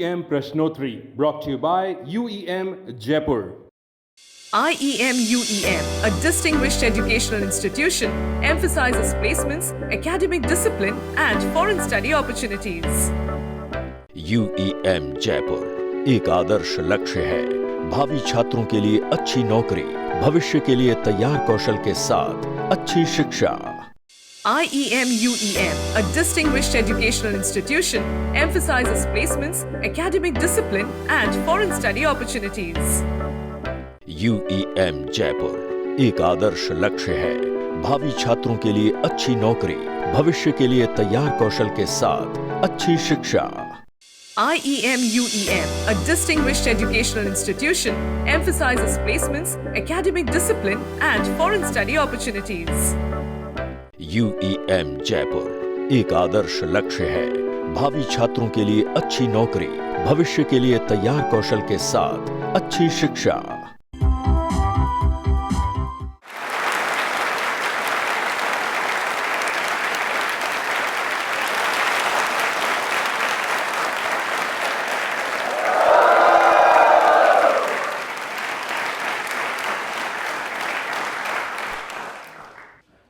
UEM Prashnottri, brought to you by UEM Jaipur. IEM UEM, a distinguished educational institution, emphasizes placements, academic discipline, and foreign study opportunities. UEM Jaipur एक आदर्श लक्ष्य है। भावी छात्रों के लिए अच्छी नौकरी, भविष्य के लिए तैयार कौशल के साथ अच्छी शिक्षा। IEM UEM, a distinguished educational institution, emphasizes placements, academic discipline, and foreign study opportunities. UEM Jaipur एक आदर्श लक्ष्य है। भावी छात्रों के लिए अच्छी नौकरी, भविष्य के लिए तैयार कौशल के साथ अच्छी शिक्षा। IEM UEM, a distinguished educational institution, emphasizes placements, academic discipline, and foreign study opportunities. UEM Jaipur एक आदर्श लक्ष्य है। भावी छात्रों के लिए अच्छी नौकरी, भविष्य के लिए तैयार कौशल के साथ अच्छी शिक्षा।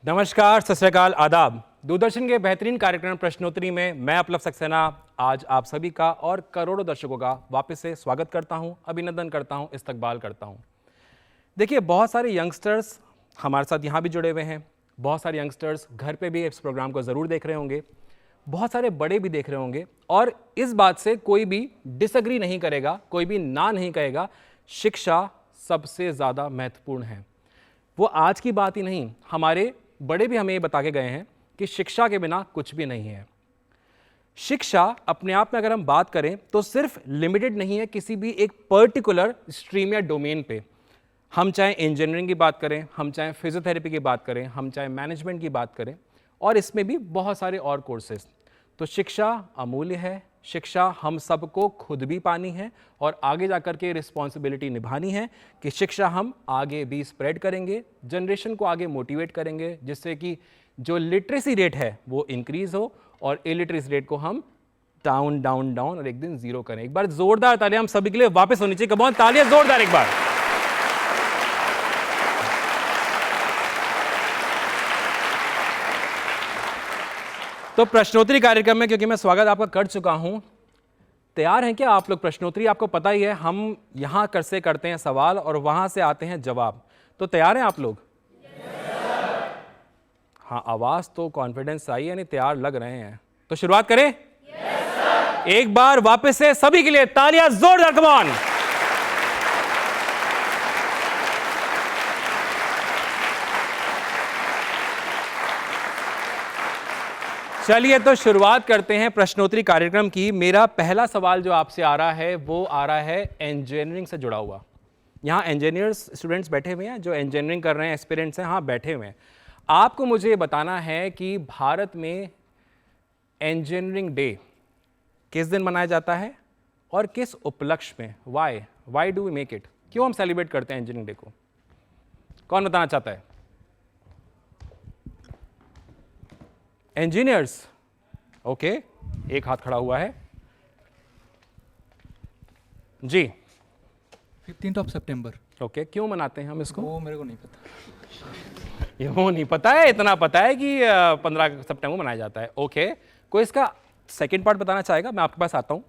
नमस्कार, सत श्री अकाल, आदाब। दूरदर्शन के बेहतरीन कार्यक्रम प्रश्नोत्तरी में मैं अपलव सक्सेना आज आप सभी का और करोड़ों दर्शकों का वापस से स्वागत करता हूं, अभिनंदन करता हूं, इस्तकबाल करता हूं। देखिए, बहुत सारे यंगस्टर्स हमारे साथ यहां भी जुड़े हुए हैं, बहुत सारे यंगस्टर्स घर पे भी इस प्रोग्राम को ज़रूर देख रहे होंगे, बहुत सारे बड़े भी देख रहे होंगे और इस बात से कोई भी डिसएग्री नहीं करेगा, कोई भी ना नहीं कहेगा, शिक्षा सबसे ज़्यादा महत्वपूर्ण है। वो आज की बात ही नहीं, हमारे बड़े भी हमें ये बता के गए हैं कि शिक्षा के बिना कुछ भी नहीं है। शिक्षा अपने आप में अगर हम बात करें तो सिर्फ लिमिटेड नहीं है किसी भी एक पर्टिकुलर स्ट्रीम या डोमेन पे। हम चाहे इंजीनियरिंग की बात करें, हम चाहे फिजियोथेरेपी की बात करें, हम चाहे मैनेजमेंट की बात करें और इसमें भी बहुत सारे और कोर्सेज। तो शिक्षा अमूल्य है, शिक्षा हम सबको खुद भी पानी है और आगे जाकर के रिस्पॉन्सिबिलिटी निभानी है कि शिक्षा हम आगे भी स्प्रेड करेंगे, जनरेशन को आगे मोटिवेट करेंगे, जिससे कि जो लिटरेसी रेट है वो इंक्रीज हो और इलिटरेसी रेट को हम डाउन डाउन डाउन और एक दिन जीरो करें। एक बार जोरदार तालियां हम सभी के लिए वापस होनी चाहिए। कम ऑन, तालियां जोरदार एक बार। तो प्रश्नोत्तरी कार्यक्रम में क्योंकि मैं स्वागत आपका कर चुका हूं, तैयार हैं क्या आप लोग? प्रश्नोत्तरी आपको पता ही है, हम यहां से करते हैं सवाल और वहां से आते हैं जवाब। तो तैयार हैं आप लोग? हाँ, आवाज तो कॉन्फिडेंस आई है, नहीं तैयार लग रहे हैं। तो शुरुआत करें? एक बार वापस से सभी के लिए तालियां जोरदार, कम ऑन। चलिए तो शुरुआत करते हैं प्रश्नोत्तरी कार्यक्रम की। मेरा पहला सवाल जो आपसे आ रहा है वो आ रहा है इंजीनियरिंग से जुड़ा हुआ। यहाँ इंजीनियर्स स्टूडेंट्स बैठे हुए हैं जो इंजीनियरिंग कर रहे हैं, एस्पिरेंट्स हैं, हाँ बैठे हुए हैं। आपको मुझे ये बताना है कि भारत में इंजीनियरिंग डे किस दिन मनाया जाता है और किस उपलक्ष्य में? Why do we make it? क्यों हम सेलिब्रेट करते हैं इंजीनियरिंग डे को? कौन बताना चाहता है? इंजीनियर्स, ओके, एक हाथ खड़ा हुआ है जी। 15 सितंबर। ओके, क्यों मनाते हैं हम इसको? वो मेरे को नहीं पता। ये वो नहीं पता है, इतना पता है कि 15 सितंबर मनाया जाता है। ओके, कोई इसका सेकंड पार्ट बताना चाहेगा? मैं आपके पास आता हूं।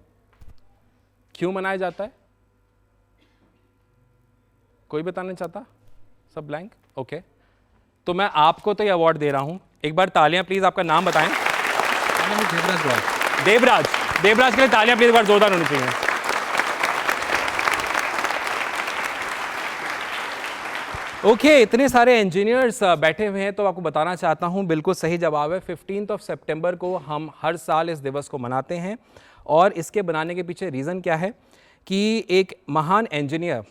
क्यों मनाया जाता है? कोई बताना नहीं चाहता? सब ब्लैंक? ओके, तो मैं आपको तो ये अवार्ड दे रहा हूं। एक बार तालियां प्लीज, आपका नाम बताएं। देवराज। देवराज के लिए तालियां प्लीज एक बार जोरदार होनी चाहिए। ओके, इतने सारे इंजीनियर्स बैठे हुए हैं तो आपको बताना चाहता हूं, बिल्कुल सही जवाब है। 15 सितंबर को हम हर साल इस दिवस को मनाते हैं और इसके बनाने के पीछे रीज़न क्या है कि एक महान इंजीनियर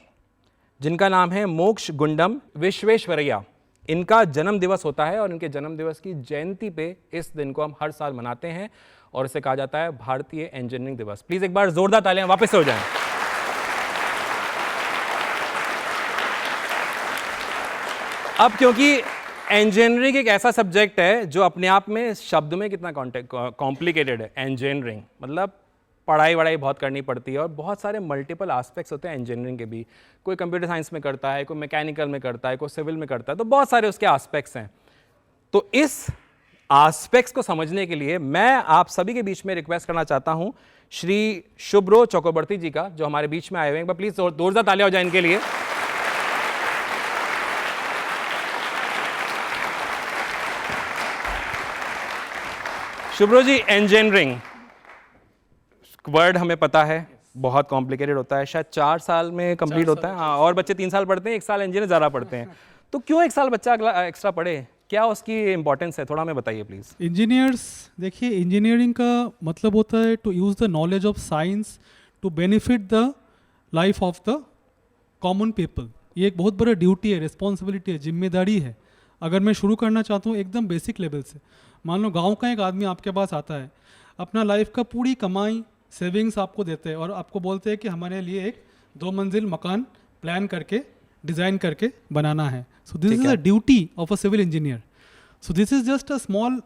जिनका नाम है मोक्ष गुंडम विश्वेश्वरैया, इनका जन्म दिवस होता है और इनके जन्म दिवस की जयंती पे इस दिन को हम हर साल मनाते हैं और इसे कहा जाता है भारतीय इंजीनियरिंग दिवस। प्लीज एक बार जोरदार तालियां वापस से हो जाएं। अब क्योंकि इंजीनियरिंग एक ऐसा सब्जेक्ट है जो अपने आप में शब्द में कितना कॉम्प्लिकेटेड है। इंजीनियरिंग मतलब पढ़ाई वढ़ाई बहुत करनी पड़ती है और बहुत सारे मल्टीपल एस्पेक्ट्स होते हैं इंजीनियरिंग के भी। कोई कंप्यूटर साइंस में करता है, कोई मैकेनिकल में करता है, कोई सिविल में करता है, तो बहुत सारे उसके एस्पेक्ट्स हैं। तो इस एस्पेक्ट्स को समझने के लिए मैं आप सभी के बीच में रिक्वेस्ट करना चाहता हूं श्री शुभ्रो चक्रवर्ती जी का, जो हमारे बीच में आए हुए हैं। एक बार प्लीज जोरदार तालियां हो जाए इनके लिए। शुभ्रो जी, इंजीनियरिंग वर्ड हमें पता है बहुत कॉम्प्लिकेटेड होता है, शायद 4 साल में कंप्लीट होता है। हाँ, और बच्चे 3 साल पढ़ते हैं, 1 साल इंजीनियर ज़्यादा पढ़ते हैं। तो क्यों 1 साल बच्चा अगला एक्स्ट्रा पढ़े, क्या उसकी इंपॉर्टेंस है, थोड़ा हमें बताइए प्लीज। इंजीनियर्स, देखिए इंजीनियरिंग का मतलब होता है to use the knowledge of science to benefit the life of the common people. ये एक बहुत बड़ा ड्यूटी है, रिस्पॉन्सिबिलिटी है, जिम्मेदारी है। अगर मैं शुरू करना चाहता हूँ एकदम बेसिक लेवल से, मान लो गांव का एक आदमी आपके पास आता है, अपना लाइफ का पूरी कमाई सेविंग्स आपको देते हैं और आपको बोलते हैं कि हमारे लिए एक 2 मंजिल मकान प्लान करके डिज़ाइन करके बनाना है। So this is a duty of a civil engineer. So this is just a small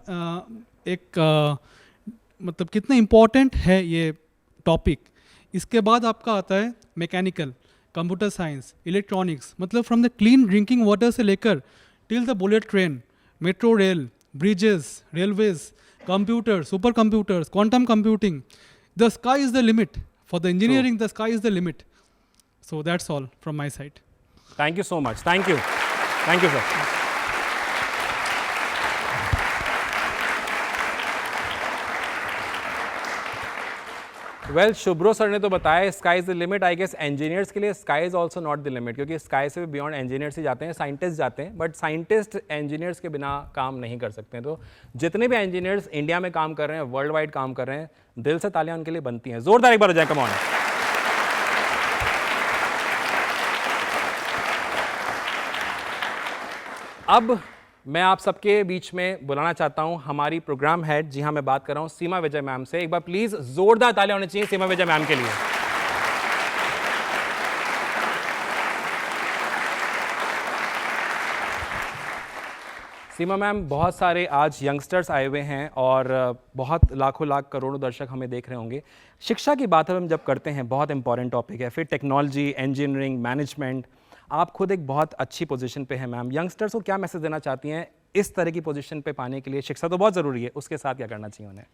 मतलब कितना इम्पॉर्टेंट है ये टॉपिक। इसके बाद आपका आता है मैकेनिकल, कंप्यूटर साइंस, इलेक्ट्रॉनिक्स, मतलब from the clean drinking water से लेकर till the bullet train, metro rail, bridges, railways, computer, super computers, quantum computing. The sky is the limit. For the engineering, the sky is the limit. So that's all from my side. Thank you so much. Thank you. Thank you, sir. Well, Shubhro sir ने तो बताया sky is the limit. I guess engineers के लिए sky is also not the limit, क्योंकि sky से भी beyond engineers ही जाते हैं, साइंटिस्ट जाते हैं, बट साइंटिस्ट इंजीनियर्स के बिना काम नहीं कर सकते हैं। तो जितने भी इंजीनियर्स इंडिया में काम कर रहे हैं, वर्ल्ड वाइड काम कर रहे हैं, दिल से तालियां उनके लिए बनती हैं। जोरदार एक बार हो जाए, कम ऑन। अब मैं आप सबके बीच में बुलाना चाहता हूं हमारी प्रोग्राम हेड, जी हां, मैं बात कर रहा हूं सीमा विजय मैम से। एक बार प्लीज जोरदार तालियां होनी चाहिए सीमा विजय मैम के लिए। सीमा मैम, बहुत सारे आज यंगस्टर्स आए हुए हैं और बहुत लाखों लाख करोड़ों दर्शक हमें देख रहे होंगे। शिक्षा की बात हम जब करते हैं, बहुत इंपॉर्टेंट टॉपिक है, फिर टेक्नोलॉजी, इंजीनियरिंग, मैनेजमेंट, आप खुद एक बहुत अच्छी पोजीशन पे हैं मैम। यंगस्टर्स को क्या मैसेज देना चाहती हैं इस तरह की पोजीशन पे पाने के लिए? शिक्षा तो बहुत ज़रूरी है, उसके साथ क्या करना चाहिए उन्हें?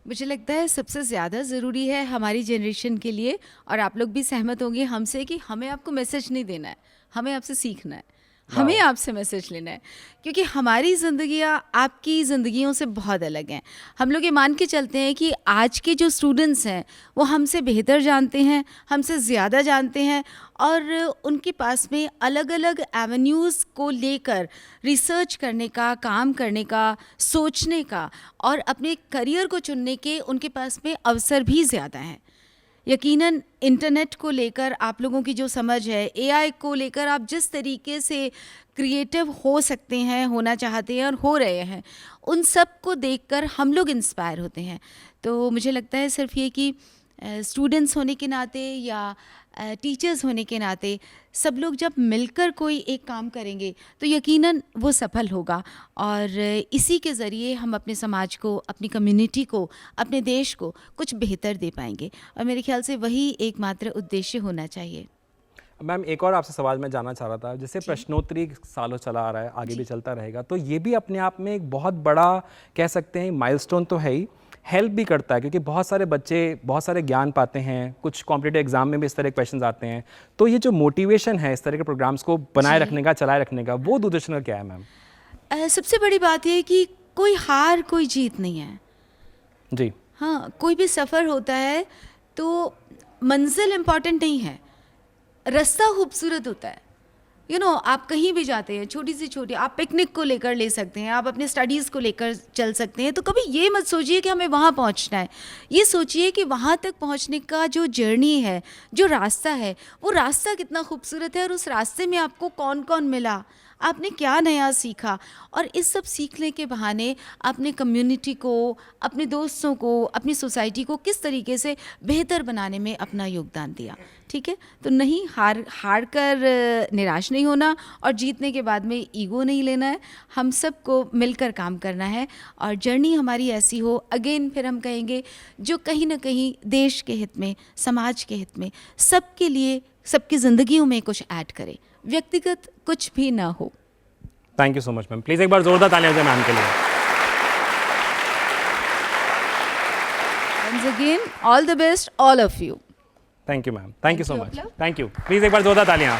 मुझे लगता है सबसे ज़्यादा ज़रूरी है हमारी जनरेशन के लिए, और आप लोग भी सहमत होंगे हमसे, कि हमें आपको मैसेज नहीं देना है, हमें आपसे सीखना है, हमें आपसे मैसेज लेना है। क्योंकि हमारी ज़िंदगियाँ आपकी ज़िंदगियों से बहुत अलग हैं। हम लोग ये मान के चलते हैं कि आज के जो स्टूडेंट्स हैं वो हमसे बेहतर जानते हैं, हमसे ज़्यादा जानते हैं, और उनके पास में अलग अलग एवेन्यूज़ को लेकर रिसर्च करने का, काम करने का, सोचने का और अपने करियर को चुनने के उनके पास में अवसर भी ज़्यादा हैं। यकीनन इंटरनेट को लेकर आप लोगों की जो समझ है, एआई को लेकर आप जिस तरीके से क्रिएटिव हो सकते हैं, होना चाहते हैं और हो रहे हैं, उन सब को देखकर हम लोग इंस्पायर होते हैं। तो मुझे लगता है सिर्फ ये कि स्टूडेंट्स होने के नाते या टीचर्स होने के नाते सब लोग जब मिलकर कोई एक काम करेंगे तो यकीनन वो सफल होगा, और इसी के ज़रिए हम अपने समाज को, अपनी कम्युनिटी को, अपने देश को कुछ बेहतर दे पाएंगे। और मेरे ख्याल से वही एकमात्र उद्देश्य होना चाहिए। मैम, एक और आपसे सवाल मैं जानना चाह रहा था, जैसे प्रश्नोत्तरी सालों चला आ रहा है, आगे भी चलता रहेगा, तो ये भी अपने आप में एक बहुत बड़ा कह सकते हैं माइलस्टोन तो है ही, हेल्प भी करता है, क्योंकि बहुत सारे बच्चे बहुत सारे ज्ञान पाते हैं, कुछ कॉम्पिटिटिव एग्जाम में भी इस तरह के क्वेश्चंस आते हैं। तो ये जो मोटिवेशन है इस तरह के प्रोग्राम्स को बनाए रखने का, चलाए रखने का, वो दूरदर्शन का क्या है मैम? सबसे बड़ी बात यह है कि कोई हार कोई जीत नहीं है जी। हाँ, कोई भी सफ़र होता है तो मंजिल इम्पॉर्टेंट नहीं है, रास्ता खूबसूरत होता है। आप कहीं भी जाते हैं, छोटी से छोटी, आप पिकनिक को लेकर ले सकते हैं, आप अपने स्टडीज़ को लेकर चल सकते हैं, तो कभी ये मत सोचिए कि हमें वहाँ पहुँचना है। ये सोचिए कि वहाँ तक पहुँचने का जो जर्नी है, जो रास्ता है, वो रास्ता कितना खूबसूरत है, और उस रास्ते में आपको कौन कौन मिला, आपने क्या नया सीखा, और इस सब सीखने के बहाने आपने कम्युनिटी को, अपने दोस्तों को, अपनी सोसाइटी को किस तरीके से बेहतर बनाने में अपना योगदान दिया। ठीक है, तो नहीं हार कर निराश नहीं होना, और जीतने के बाद में ईगो नहीं लेना है। हम सबको मिलकर काम करना है, और जर्नी हमारी ऐसी हो, अगेन फिर हम कहेंगे, जो कहीं ना कहीं देश के हित में, समाज के हित में, सबके लिए, सबकी ज़िंदगियों में कुछ ऐड करे, व्यक्तिगत कुछ भी ना हो। Thank you so much ma'am. Please एक बार जोरदार तालियां बजाएं मैम के लिए। Once again, all the best, all of you. Thank you ma'am, thank you so you, much, Aplav. Thank you. Please एक बार जोरदार तालियां।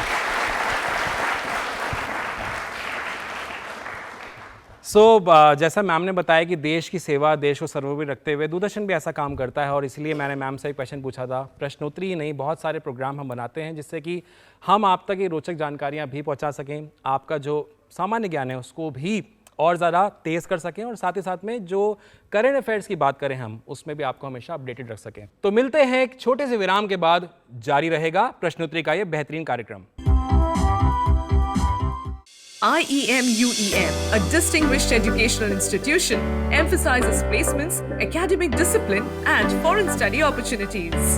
जैसा मैम ने बताया कि देश की सेवा, देश को सर्वोपरि रखते हुए दूरदर्शन भी ऐसा काम करता है, और इसलिए मैंने मैम से एक क्वेश्चन पूछा था। प्रश्नोत्तरी ही नहीं, बहुत सारे प्रोग्राम हम बनाते हैं जिससे कि हम आप तक ये रोचक जानकारियाँ भी पहुँचा सकें, आपका जो सामान्य ज्ञान है उसको भी और ज़्यादा तेज़ कर सकें, और साथ ही साथ में जो करंट अफेयर्स की बात करें हम, उसमें भी आपको हमेशा अपडेटेड रख सकें। तो मिलते हैं एक छोटे से विराम के बाद, जारी रहेगा प्रश्नोत्तरी का ये बेहतरीन कार्यक्रम। IEM UEM, a distinguished educational institution, emphasizes placements, academic discipline, and foreign study opportunities.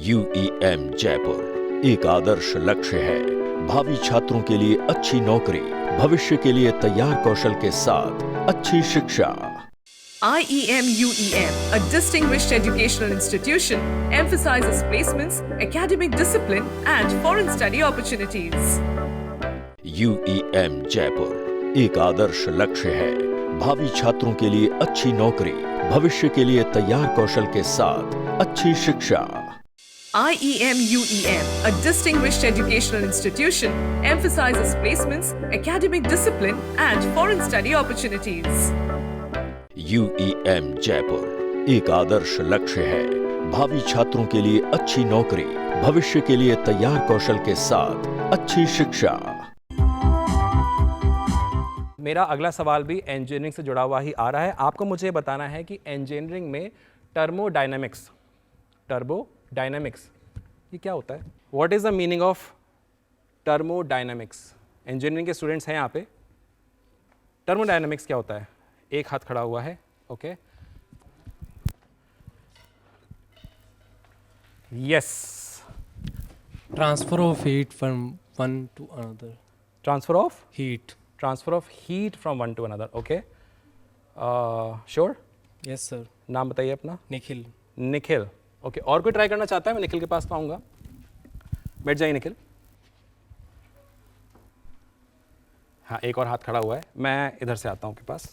UEM Jaipur एक आदर्श लक्ष्य है। भावी छात्रों के लिए अच्छी नौकरी, भविष्य के लिए तैयार कौशल के साथ अच्छी शिक्षा। IEM UEM, a distinguished educational institution, emphasizes placements, academic discipline, and foreign study opportunities. UEM Jaipur एक आदर्श लक्ष्य है। भावी छात्रों के लिए अच्छी नौकरी, भविष्य के लिए तैयार कौशल के साथ अच्छी शिक्षा। IEM UEM, a distinguished educational institution, emphasizes placements, academic discipline, and foreign study opportunities. UEM Jaipur एक आदर्श लक्ष्य है। भावी छात्रों के लिए अच्छी नौकरी, भविष्य के लिए तैयार कौशल के साथ अच्छी शिक्षा। मेरा अगला सवाल भी इंजीनियरिंग से जुड़ा हुआ ही आ रहा है। आपको मुझे बताना है कि इंजीनियरिंग में टर्मोडायनेमिक्स ये क्या होता है? What is the meaning of thermodynamics? Engineering के स्टूडेंट्स हैं यहाँ पे। टर्मोडायनेमिक्स क्या होता है? एक हाथ खड़ा हुआ है, okay. Yes. Transfer of heat from one to another. Transfer of Heat. Heat from one two another, okay. Sure? Yes, sir. नाम बताइए अपना। Nikhil. निखिल, ओके। और कोई ट्राई करना चाहता है? मैं निखिल के पास तो आऊँगा। बैठ जाइए निखिल। हाँ, एक और हाथ खड़ा हुआ है, मैं इधर से आता हूँ आपके पास।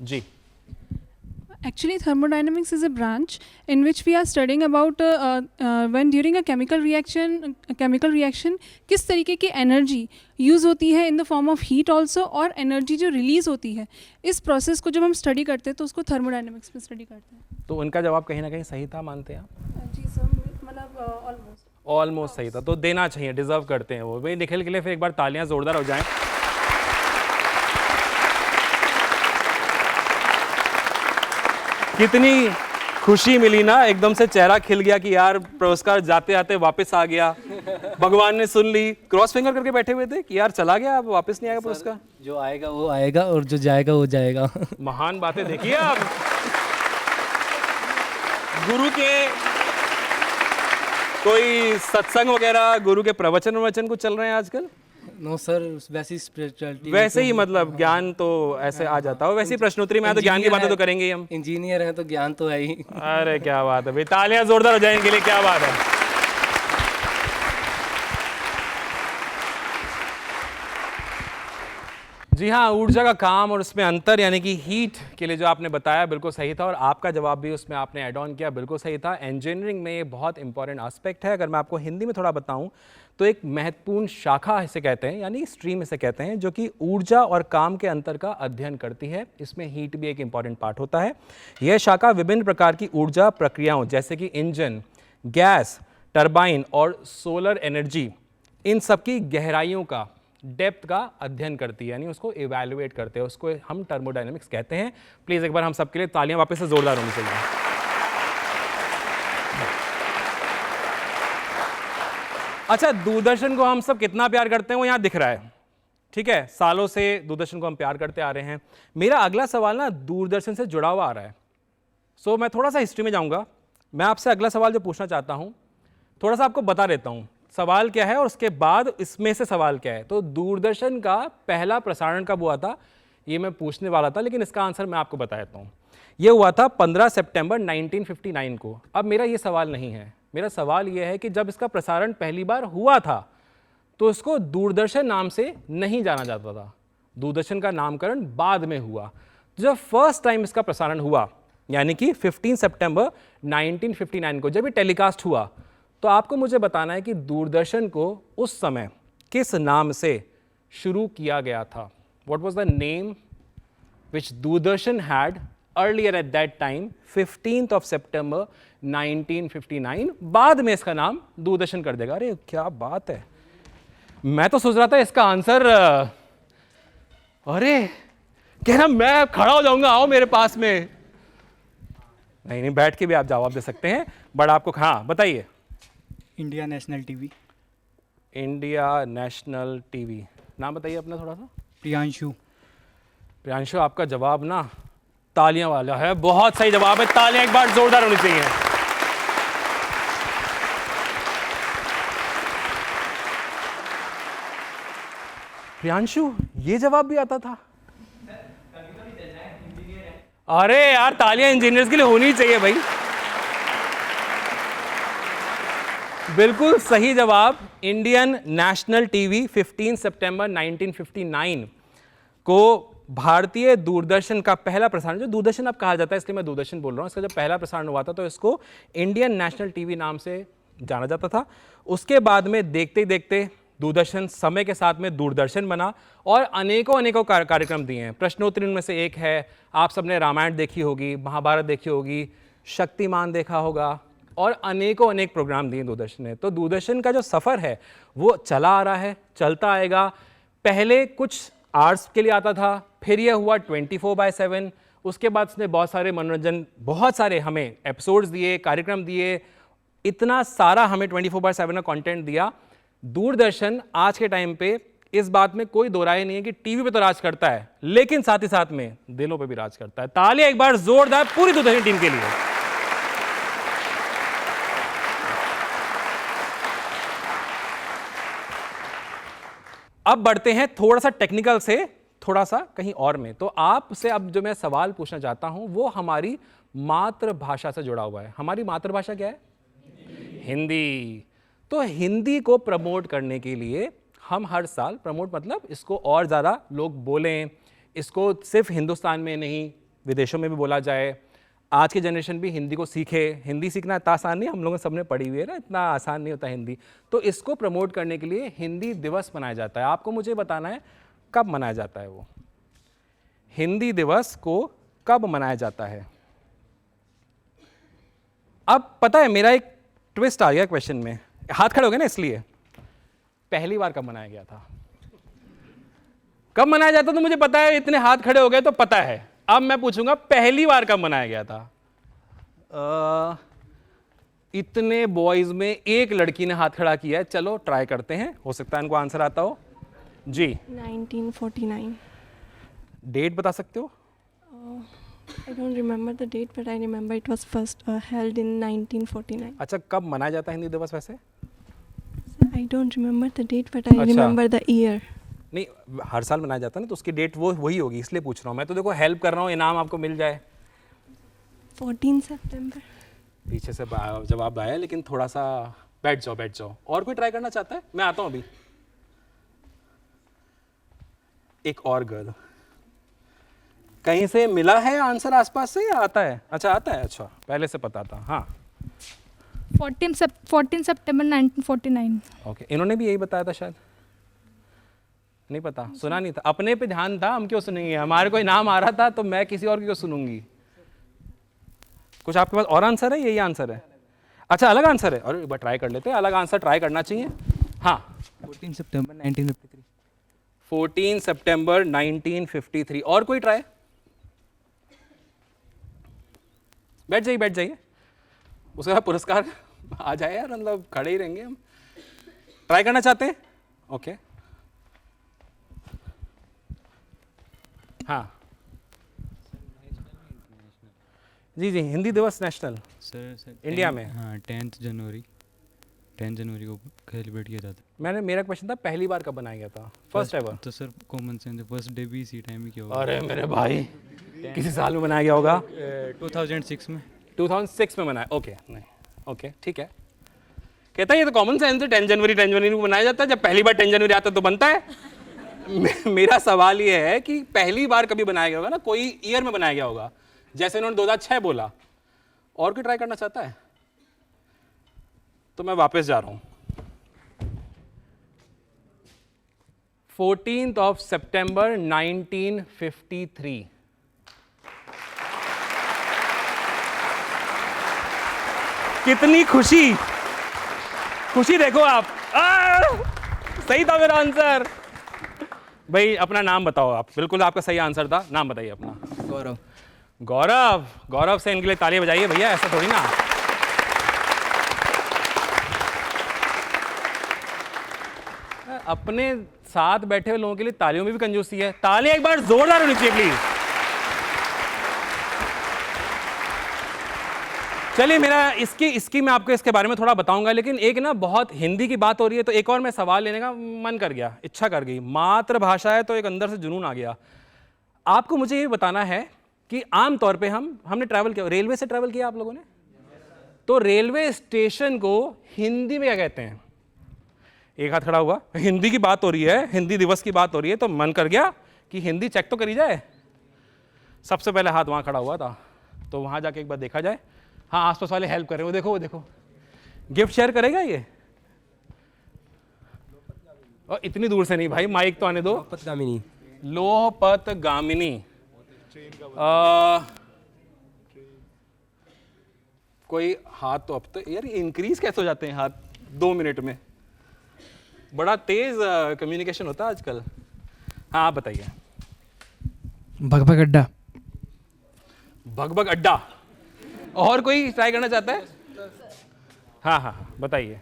जी। Actually, thermodynamics is a branch in which we are studying about when during a chemical reaction किस तरीके की energy use होती है in the form of heat also, और energy जो release होती है, इस process को जब हम study करते हैं तो उसको thermodynamics में study करते हैं। तो उनका जवाब कहीं ना कहीं सही था, मानते हैं आप? जी सर, मतलब ऑलमोस्ट सही था, तो देना चाहिए, डिजर्व करते हैं वो। भाई निखिल के लिए फिर एक बार तालियां जोरदार हो जाएं। कितनी खुशी मिली ना, एकदम से चेहरा खिल गया कि यार पुरस्कार जाते आते वापस आ गया, भगवान ने सुन ली। क्रॉस फिंगर करके बैठे हुए थे कि यार चला गया, अब वापस नहीं आएगा पुरस्कार। जो आएगा वो आएगा और जो जाएगा वो जाएगा। महान बातें देखिए आप। गुरु के कोई सत्संग वगैरह, गुरु के प्रवचन कुछ चल रहे हैं आजकल? नो सर, वैसी स्पिरिचुअलिटी। वैसे ही मतलब ज्ञान तो ऐसे आ जाता हो। वैसे ही प्रश्नोत्तरी में आए तो ज्ञान की बातें तो करेंगे ही हम। इंजीनियर हैं तो ज्ञान तो है ही। अरे क्या बात है भाई, तालियां जोरदार हो जाए इनके लिए, क्या बात है। जी हाँ, ऊर्जा का काम और उसमें अंतर यानी कि हीट के लिए जो आपने बताया बिल्कुल सही था, और आपका जवाब भी उसमें आपने ऐड ऑन किया बिल्कुल सही था। इंजीनियरिंग में ये बहुत इंपॉर्टेंट एस्पेक्ट है। अगर मैं आपको हिंदी में थोड़ा बताऊं तो एक महत्वपूर्ण शाखा इसे कहते हैं, यानी स्ट्रीम इसे कहते हैं, जो कि ऊर्जा और काम के अंतर का अध्ययन करती है। इसमें हीट भी एक इंपॉर्टेंट पार्ट होता है। यह शाखा विभिन्न प्रकार की ऊर्जा प्रक्रियाओं जैसे कि इंजन, गैस, टरबाइन और सोलर एनर्जी, इन सब की गहराइयों का, डेप्थ का अध्ययन करती है, यानी उसको इवैल्यूएट करते हैं। उसको हम टर्मोडायनेमिक्स कहते हैं। प्लीज़ एक बार हम सबके लिए तालियां, वापस से जोरदार होनी चाहिए। अच्छा, दूरदर्शन को हम सब कितना प्यार करते हैं वो यहाँ दिख रहा है, ठीक है। सालों से दूरदर्शन को हम प्यार करते आ रहे हैं। मेरा अगला सवाल ना दूरदर्शन से जुड़ा हुआ आ रहा है। सो मैं थोड़ा सा हिस्ट्री में जाऊंगा। मैं आपसे अगला सवाल जो पूछना चाहता हूं थोड़ा सा आपको बता देता हूं सवाल क्या है और उसके बाद इसमें से सवाल क्या है। तो दूरदर्शन का पहला प्रसारण कब हुआ था ये मैं पूछने वाला था, लेकिन इसका आंसर मैं आपको बता देता हूं। यह हुआ था 15 सितंबर 1959 को। अब मेरा ये सवाल नहीं है, मेरा सवाल यह है कि जब इसका प्रसारण पहली बार हुआ था तो इसको दूरदर्शन नाम से नहीं जाना जाता था। दूरदर्शन का नामकरण बाद में हुआ। जब फर्स्ट टाइम इसका प्रसारण हुआ यानी कि 15 सितंबर 1959 को जब ये टेलीकास्ट हुआ, तो आपको मुझे बताना है कि दूरदर्शन को उस समय किस नाम से शुरू किया गया था। What was the name which Doordarshan had earlier at that time, 15th of September 1959? बाद में इसका नाम दूरदर्शन कर देगा। अरे क्या बात है, मैं तो सोच रहा था इसका आंसर अरे कहना मैं खड़ा हो जाऊंगा, आओ मेरे पास में। नहीं, बैठ के भी आप जवाब दे सकते हैं, बट आपको हाँ बताइए। India national TV. India national TV, नाम बताइए अपना थोड़ा सा। प्रियांशु। प्रियांशु, आपका जवाब ना तालियां वाला है, बहुत सही जवाब है। तालियां एक बार जोरदार होनी चाहिए। प्रियांशु, ये जवाब भी आता था? अरे यार, तालियां इंजीनियर्स के लिए होनी चाहिए भाई। बिल्कुल सही जवाब, इंडियन नेशनल टीवी 15 सितंबर 1959 को भारतीय दूरदर्शन का पहला प्रसारण, जो दूरदर्शन अब कहा जाता है इसलिए मैं दूरदर्शन बोल रहा हूँ, इसका जब पहला प्रसारण हुआ था तो इसको इंडियन नेशनल टीवी नाम से जाना जाता था। उसके बाद में देखते ही देखते दूरदर्शन समय के साथ में दूरदर्शन बना और अनेकों कार्यक्रम दिए हैं। प्रश्नोत्तरी उनमें से एक है, आप सबने रामायण देखी होगी, महाभारत देखी होगी, शक्तिमान देखा होगा और अनेक प्रोग्राम दिए दूरदर्शन ने। तो दूरदर्शन का जो सफ़र है वो चला आ रहा है, चलता आएगा। पहले कुछ आवर्स के लिए आता था, फिर यह हुआ 24/7। उसके बाद उसने बहुत सारे मनोरंजन, बहुत सारे हमें एपिसोड्स दिए, कार्यक्रम दिए, इतना सारा हमें 24/7 का कंटेंट दिया। दूरदर्शन आज के टाइम पे इस बात में कोई दो राय नहीं है कि टीवी पे तो राज करता है, लेकिन साथ ही साथ में दिलों पे भी राज करता है। तालियां एक बार जोरदार पूरी दूरदर्शन टीम के लिए। अब बढ़ते हैं थोड़ा सा टेक्निकल से थोड़ा सा कहीं और में। तो आपसे अब जो मैं सवाल पूछना चाहता हूं वो हमारी मातृभाषा से जुड़ा हुआ है। हमारी मातृभाषा क्या है? हिंदी। तो हिंदी को प्रमोट करने के लिए हम हर साल, प्रमोट मतलब इसको और ज़्यादा लोग बोलें, इसको सिर्फ हिंदुस्तान में नहीं विदेशों में भी बोला जाए, आज की जनरेशन भी हिंदी को सीखे। हिंदी सीखना इतना आसान नहीं, हम लोगों ने सबने पढ़ी हुई है ना, इतना आसान नहीं होता हिंदी। तो इसको प्रमोट करने के लिए हिंदी दिवस मनाया जाता है। आपको मुझे बताना है कब मनाया जाता है वो हिंदी दिवस को कब मनाया जाता है। अब पता है मेरा एक ट्विस्ट आ गया क्वेश्चन में, हाथ खड़े हो गए ना, इसलिए पहली बार कब मनाया गया था? कब मनाया जाता तो मुझे पता है, इतने हाथ खड़े हो गए तो पता है। अब मैं पूछूंगा पहली बार कब मनाया गया था। इतने बॉयज में एक लड़की ने हाथ खड़ा किया है, चलो ट्राई करते हैं, हो सकता है इनको आंसर आता हो जी। 1949। डेट बता सकते हो? I don't remember the date, but I remember it was first held in 1949. अच्छा, कब मनाया जाता है हिंदी दिवस वैसे? I don't remember the date, but I remember the year. नहीं, हर साल मनाया जाता है ना, तो उसकी डेट वो वही होगी, इसलिए पूछ रहा हूँ मैं। तो देखो हेल्प कर रहा हूँ, इनाम आपको मिल जाए। 14 सितंबर। पीछे से जवाब आया, लेकिन थोड़ा सा बैठ जाओ। और कोई ट्राई करना चाहता है? मैं आता हूँ अभी। एक और गर्ल, कहीं से मिला है आंसर आसपास से या आता है? अच्छा आता है, अच्छा पहले से पता था। हाँ 14 सितंबर 1949। ओके, इन्होंने भी यही बताया था शायद, नहीं पता, सुना नहीं था। अपने पे ध्यान था, हम क्यों सुनेंगे? हमारे कोई नाम आ रहा था तो मैं किसी और की क्यों सुनूंगी? कुछ आपके पास और आंसर है? यही आंसर है? अच्छा अलग आंसर है, और एक बार ट्राई कर लेते हैं, अलग आंसर ट्राई करना चाहिए। हाँ 14 सितंबर 1953। 14 सितंबर 1953। और कोई ट्राई? बैठ जाइए, उसका पुरस्कार आ जाए यार, मतलब खड़े ही रहेंगे हम। ट्राई करना चाहते हैं? ओके हाँ जी जी, हिंदी दिवस नेशनल सर इंडिया में। हाँ 10 जनवरी को सेलिब्रेट किया जाता है। मेरा क्वेश्चन था पहली बार कब बनाया गया था, फर्स्ट एवर? तो sir common sense first day भी इसी टाइम ही किया होगा। अरे मेरे भाई, किसी साल में बनाया गया होगा? 2006 में। 2006 में बनाया, ओके नहीं ओके ठीक है। कहता है ये तो कॉमन सेंस है, 10 जनवरी को बनाया जाता है, जब पहली बार 10 जनवरी आता है तो बनता है। मेरा सवाल ये है कि पहली बार कभी बनाया गया होगा ना, कोई ईयर में बनाया गया होगा, जैसे इन्होंने 2006 बोला। और कोई ट्राई करना चाहता है? तो मैं वापस जा रहा हूं। 14 सितंबर 1953। कितनी खुशी, खुशी देखो आप। सही था मेरा आंसर। भाई अपना नाम बताओ आप। बिल्कुल आपका सही आंसर था, नाम बताइए अपना। गौरव। गौरव, गौरव से इनके लिए ताली बजाइए भैया, ऐसा थोड़ी ना। अपने साथ बैठे हुए लोगों के लिए तालियों में भी कंजूसी है। तालियां एक बार जोरदार होनी चाहिए प्लीज। चलिए मेरा इसकी मैं आपको इसके बारे में थोड़ा बताऊंगा, लेकिन एक ना बहुत हिंदी की बात हो रही है तो एक और मैं सवाल लेने का मन कर गया, इच्छा कर गई। मातृभाषा है तो एक अंदर से जुनून आ गया। आपको मुझे ये बताना है कि आम तौर पे हमने ट्रैवल किया, रेलवे से ट्रैवल किया आप लोगों ने, तो रेलवे स्टेशन को हिंदी में क्या कहते हैं? एक हाथ खड़ा हुआ। हिंदी की बात हो रही है, हिंदी दिवस की बात हो रही है, तो मन कर गया कि हिंदी चेक तो करी जाए। सबसे पहले हाथ वहां खड़ा हुआ था, तो वहां जाके एक बार देखा जाए। हाँ आसपास वाले हेल्प कर रहे हो, वो देखो गिफ्ट शेयर करेगा ये। और इतनी दूर से नहीं भाई, माइक तो आने दो। लोहपतगामिनी। लोहपतगामिनी। कोई हाथ तो अब तो यार इंक्रीज कैसे हो जाते हैं हाथ 2 मिनट में? बड़ा तेज कम्युनिकेशन होता है आजकल। हाँ आप बताइए। भगभग अड्डा। भगभग अड्डा। और कोई ट्राई करना चाहता है? हाँ हाँ बताइए।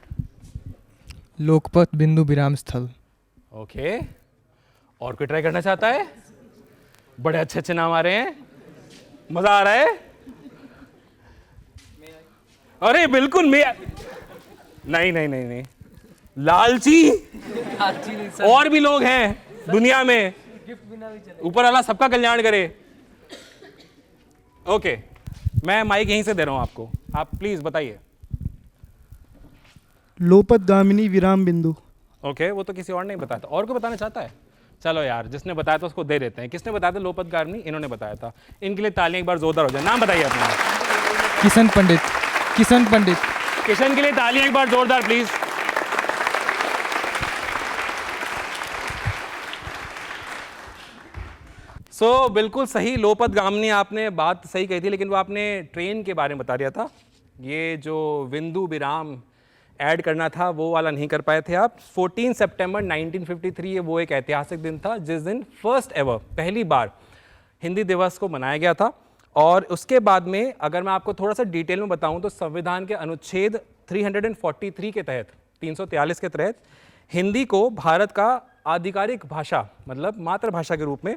लोकपथ बिंदु विराम स्थल। ओके, और कोई ट्राई करना चाहता है? बड़े अच्छे अच्छे नाम आ रहे हैं, मजा आ रहा है। अरे बिल्कुल नहीं, लालची और भी लोग हैं दुनिया में, ऊपर वाला सबका कल्याण करे। ओके, मैं माइक यहीं से दे रहा हूं आपको, आप प्लीज बताइए। लोपतगामिनी विराम बिंदु। ओके, वो तो किसी और ने बताया था। और कोई बताना चाहता है? चलो यार, जिसने बताया था उसको दे देते हैं। किसने बताया था लोपतगामिनी? इन्होंने बताया था। इनके लिए तालियां एक बार जोरदार हो जाए। नाम बताइए अपना। किशन पंडित। किशन के लिए तालियां एक बार जोरदार प्लीज। बिल्कुल सही, लोपतगामिनी। आपने बात सही कही थी, लेकिन वो आपने ट्रेन के बारे में बता दिया था। ये जो बिंदु विराम ऐड करना था वो वाला नहीं कर पाए थे आप। 14 सितंबर 1953 ये वो एक ऐतिहासिक दिन था जिस दिन फर्स्ट एवर, पहली बार हिंदी दिवस को मनाया गया था। और उसके बाद में अगर मैं आपको थोड़ा सा डिटेल में बताऊं तो संविधान के अनुच्छेद 343 के तहत, 343 के तहत हिंदी को भारत का आधिकारिक भाषा मतलब मातृभाषा के रूप में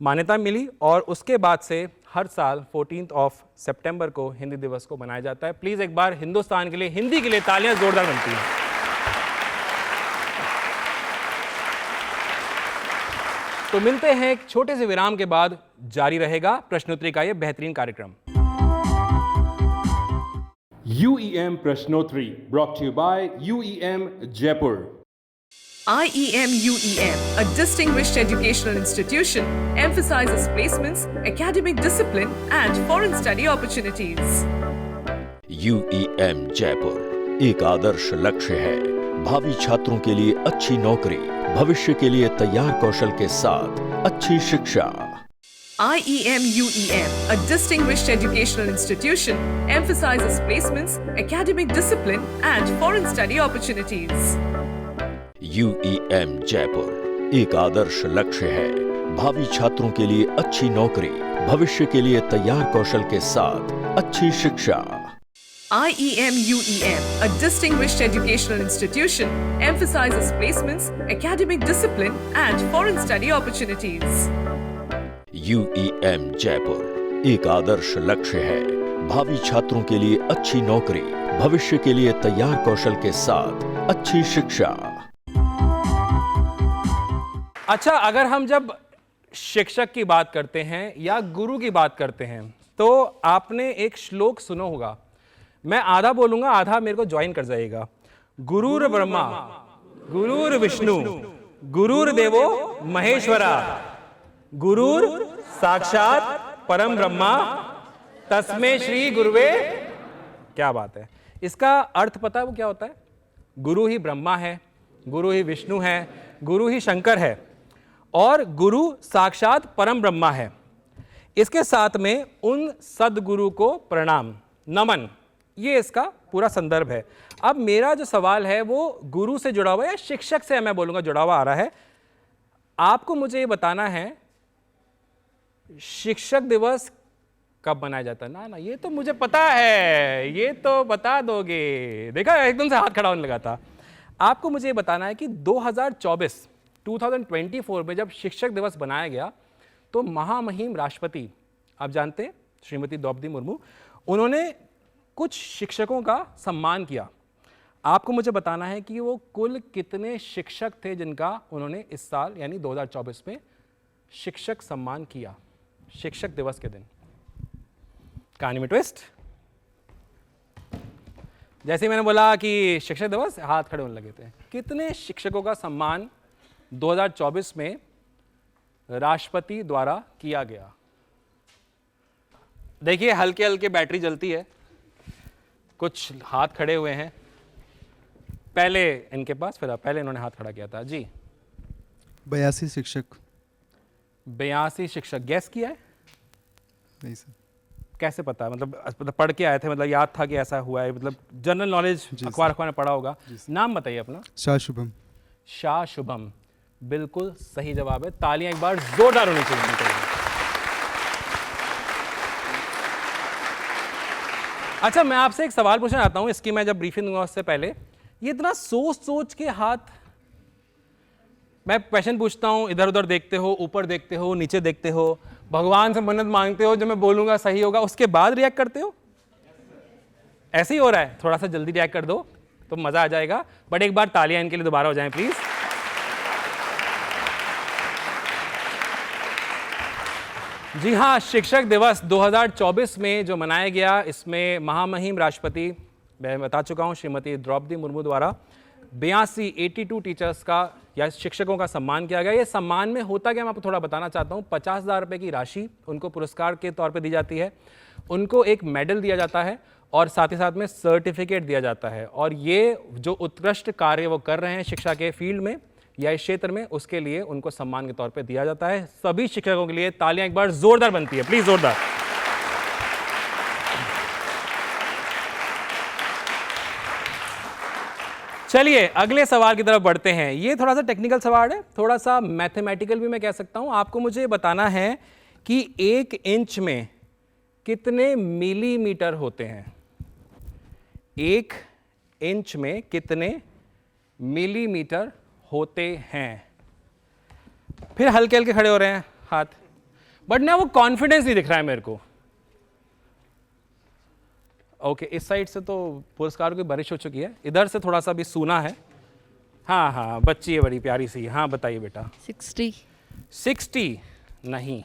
मान्यता मिली। और उसके बाद से हर साल 14 सितंबर को हिंदी दिवस को मनाया जाता है। प्लीज एक बार हिंदुस्तान के लिए, हिंदी के लिए तालियां जोरदार बनती हैं। तो मिलते हैं एक छोटे से विराम के बाद, जारी रहेगा प्रश्नोत्तरी का ये बेहतरीन कार्यक्रम। UEM Prashnottari brought to you by UEM Jaipur. IEM UEM, a distinguished educational institution, emphasizes placements, academic discipline, and foreign study opportunities. UEM Jaipur एक आदर्श लक्ष्य है। भावी छात्रों के लिए अच्छी नौकरी, भविष्य के लिए तैयार कौशल के साथ अच्छी शिक्षा। IEM UEM, a distinguished educational institution, emphasizes placements, academic discipline, and foreign study opportunities. UEM Jaipur एक आदर्श लक्ष्य है। भावी छात्रों के लिए अच्छी नौकरी, भविष्य के लिए तैयार कौशल के साथ अच्छी शिक्षा। IEM UEM, a distinguished educational institution, emphasizes placements, academic discipline, and foreign study opportunities. UEM Jaipur एक आदर्श लक्ष्य है। भावी छात्रों के लिए अच्छी नौकरी, भविष्य के लिए तैयार कौशल के साथ अच्छी शिक्षा। अच्छा, अगर हम जब शिक्षक की बात करते हैं या गुरु की बात करते हैं तो आपने एक श्लोक सुना होगा। मैं आधा बोलूंगा, आधा मेरे को ज्वाइन कर जाएगा। गुरुर ब्रह्मा गुरुर विष्णु गुरुर्देवो महेश्वरा गुरुर साक्षात परम ब्रह्मा तस्मै श्री गुरुवे। क्या बात है। इसका अर्थ पता है वो क्या होता है? गुरु ही ब्रह्मा है, गुरु ही विष्णु है, गुरु ही शंकर है और गुरु साक्षात परम ब्रह्मा है। इसके साथ में उन सदगुरु को प्रणाम, नमन, ये इसका पूरा संदर्भ है। अब मेरा जो सवाल है वो गुरु से जुड़ा हुआ है या शिक्षक से, मैं बोलूंगा जुड़ा हुआ आ रहा है। आपको मुझे ये बताना है शिक्षक दिवस कब मनाया जाता है। ना ये तो मुझे पता है, ये तो बता दोगे। देखा, एकदम से हाथ खड़ा होने लगा था। आपको मुझे ये बताना है कि 2024 में जब शिक्षक दिवस बनाया गया तो महामहिम राष्ट्रपति, आप जानते हैं श्रीमती द्रौपदी मुर्मू, उन्होंने कुछ शिक्षकों का सम्मान किया। आपको मुझे बताना है कि वो कुल कितने शिक्षक थे जिनका उन्होंने इस साल यानी 2024 में शिक्षक सम्मान किया शिक्षक दिवस के दिन। कहानी में ट्विस्ट। जैसे ही मैंने बोला कि शिक्षक दिवस, हाथ खड़े होने लगे थे। कितने शिक्षकों का सम्मान 2024 में राष्ट्रपति द्वारा किया गया? देखिए, हल्के हल्के बैटरी जलती है, कुछ हाथ खड़े हुए हैं। पहले इनके पास, फिर पहले इन्होंने हाथ खड़ा किया था जी। 82 शिक्षक। 82 शिक्षक। गैस किया है? नहीं सर। कैसे पता है? मतलब पढ़ के आए थे, मतलब याद था कि ऐसा हुआ है, मतलब जनरल नॉलेज अखबार में पढ़ा होगा। नाम बताइए अपना। शाह शुभम। शाह शुभम, बिल्कुल सही जवाब है। तालियां एक बार जोरदार होनी चाहिए। अच्छा, मैं आपसे एक सवाल पूछना चाहता हूं, इसकी मैं जब ब्रीफिंग दूंगा उससे पहले। ये इतना सोच सोच के हाथ, मैं क्वेश्चन पूछता हूं, इधर उधर देखते हो, ऊपर देखते हो, नीचे देखते हो, भगवान से मन्नत मांगते हो जो मैं बोलूंगा सही होगा, उसके बाद रिएक्ट करते हो। ऐसे ही हो रहा है? थोड़ा सा जल्दी रिएक्ट कर दो तो मजा आ जाएगा। बट एक बार तालियां इनके लिए दोबारा हो जाएं प्लीज। जी हाँ, शिक्षक दिवस 2024 में जो मनाया गया, इसमें महामहिम राष्ट्रपति, मैं बता चुका हूँ, श्रीमती द्रौपदी मुर्मू द्वारा 82 टीचर्स का या शिक्षकों का सम्मान किया गया। ये सम्मान में होता क्या, मैं आपको थोड़ा बताना चाहता हूँ। 50,000 रुपये की राशि उनको पुरस्कार के तौर पे दी जाती है, उनको एक मेडल दिया जाता है और साथ ही साथ में सर्टिफिकेट दिया जाता है। और ये जो उत्कृष्ट कार्य वो कर रहे हैं शिक्षा के फील्ड में या इस क्षेत्र में, उसके लिए उनको सम्मान के तौर पे दिया जाता है। सभी शिक्षकों के लिए तालियां एक बार जोरदार बनती है, प्लीज जोरदार। चलिए अगले सवाल की तरफ बढ़ते हैं। ये थोड़ा सा टेक्निकल सवाल है, थोड़ा सा मैथमेटिकल भी मैं कह सकता हूं। आपको मुझे बताना है कि 1 इंच में कितने मिलीमीटर होते हैं। 1 इंच में कितने मिलीमीटर होते हैं? फिर हल्के हल्के खड़े हो रहे हैं हाथ, बट ना वो कॉन्फिडेंस नहीं दिख रहा है मेरे को। ओके, इस साइड से तो पुरस्कार की बारिश हो चुकी है, इधर से थोड़ा सा भी सूना है। हाँ हाँ, बच्ची है बड़ी प्यारी सी। हाँ बताइए बेटा। 60 नहीं।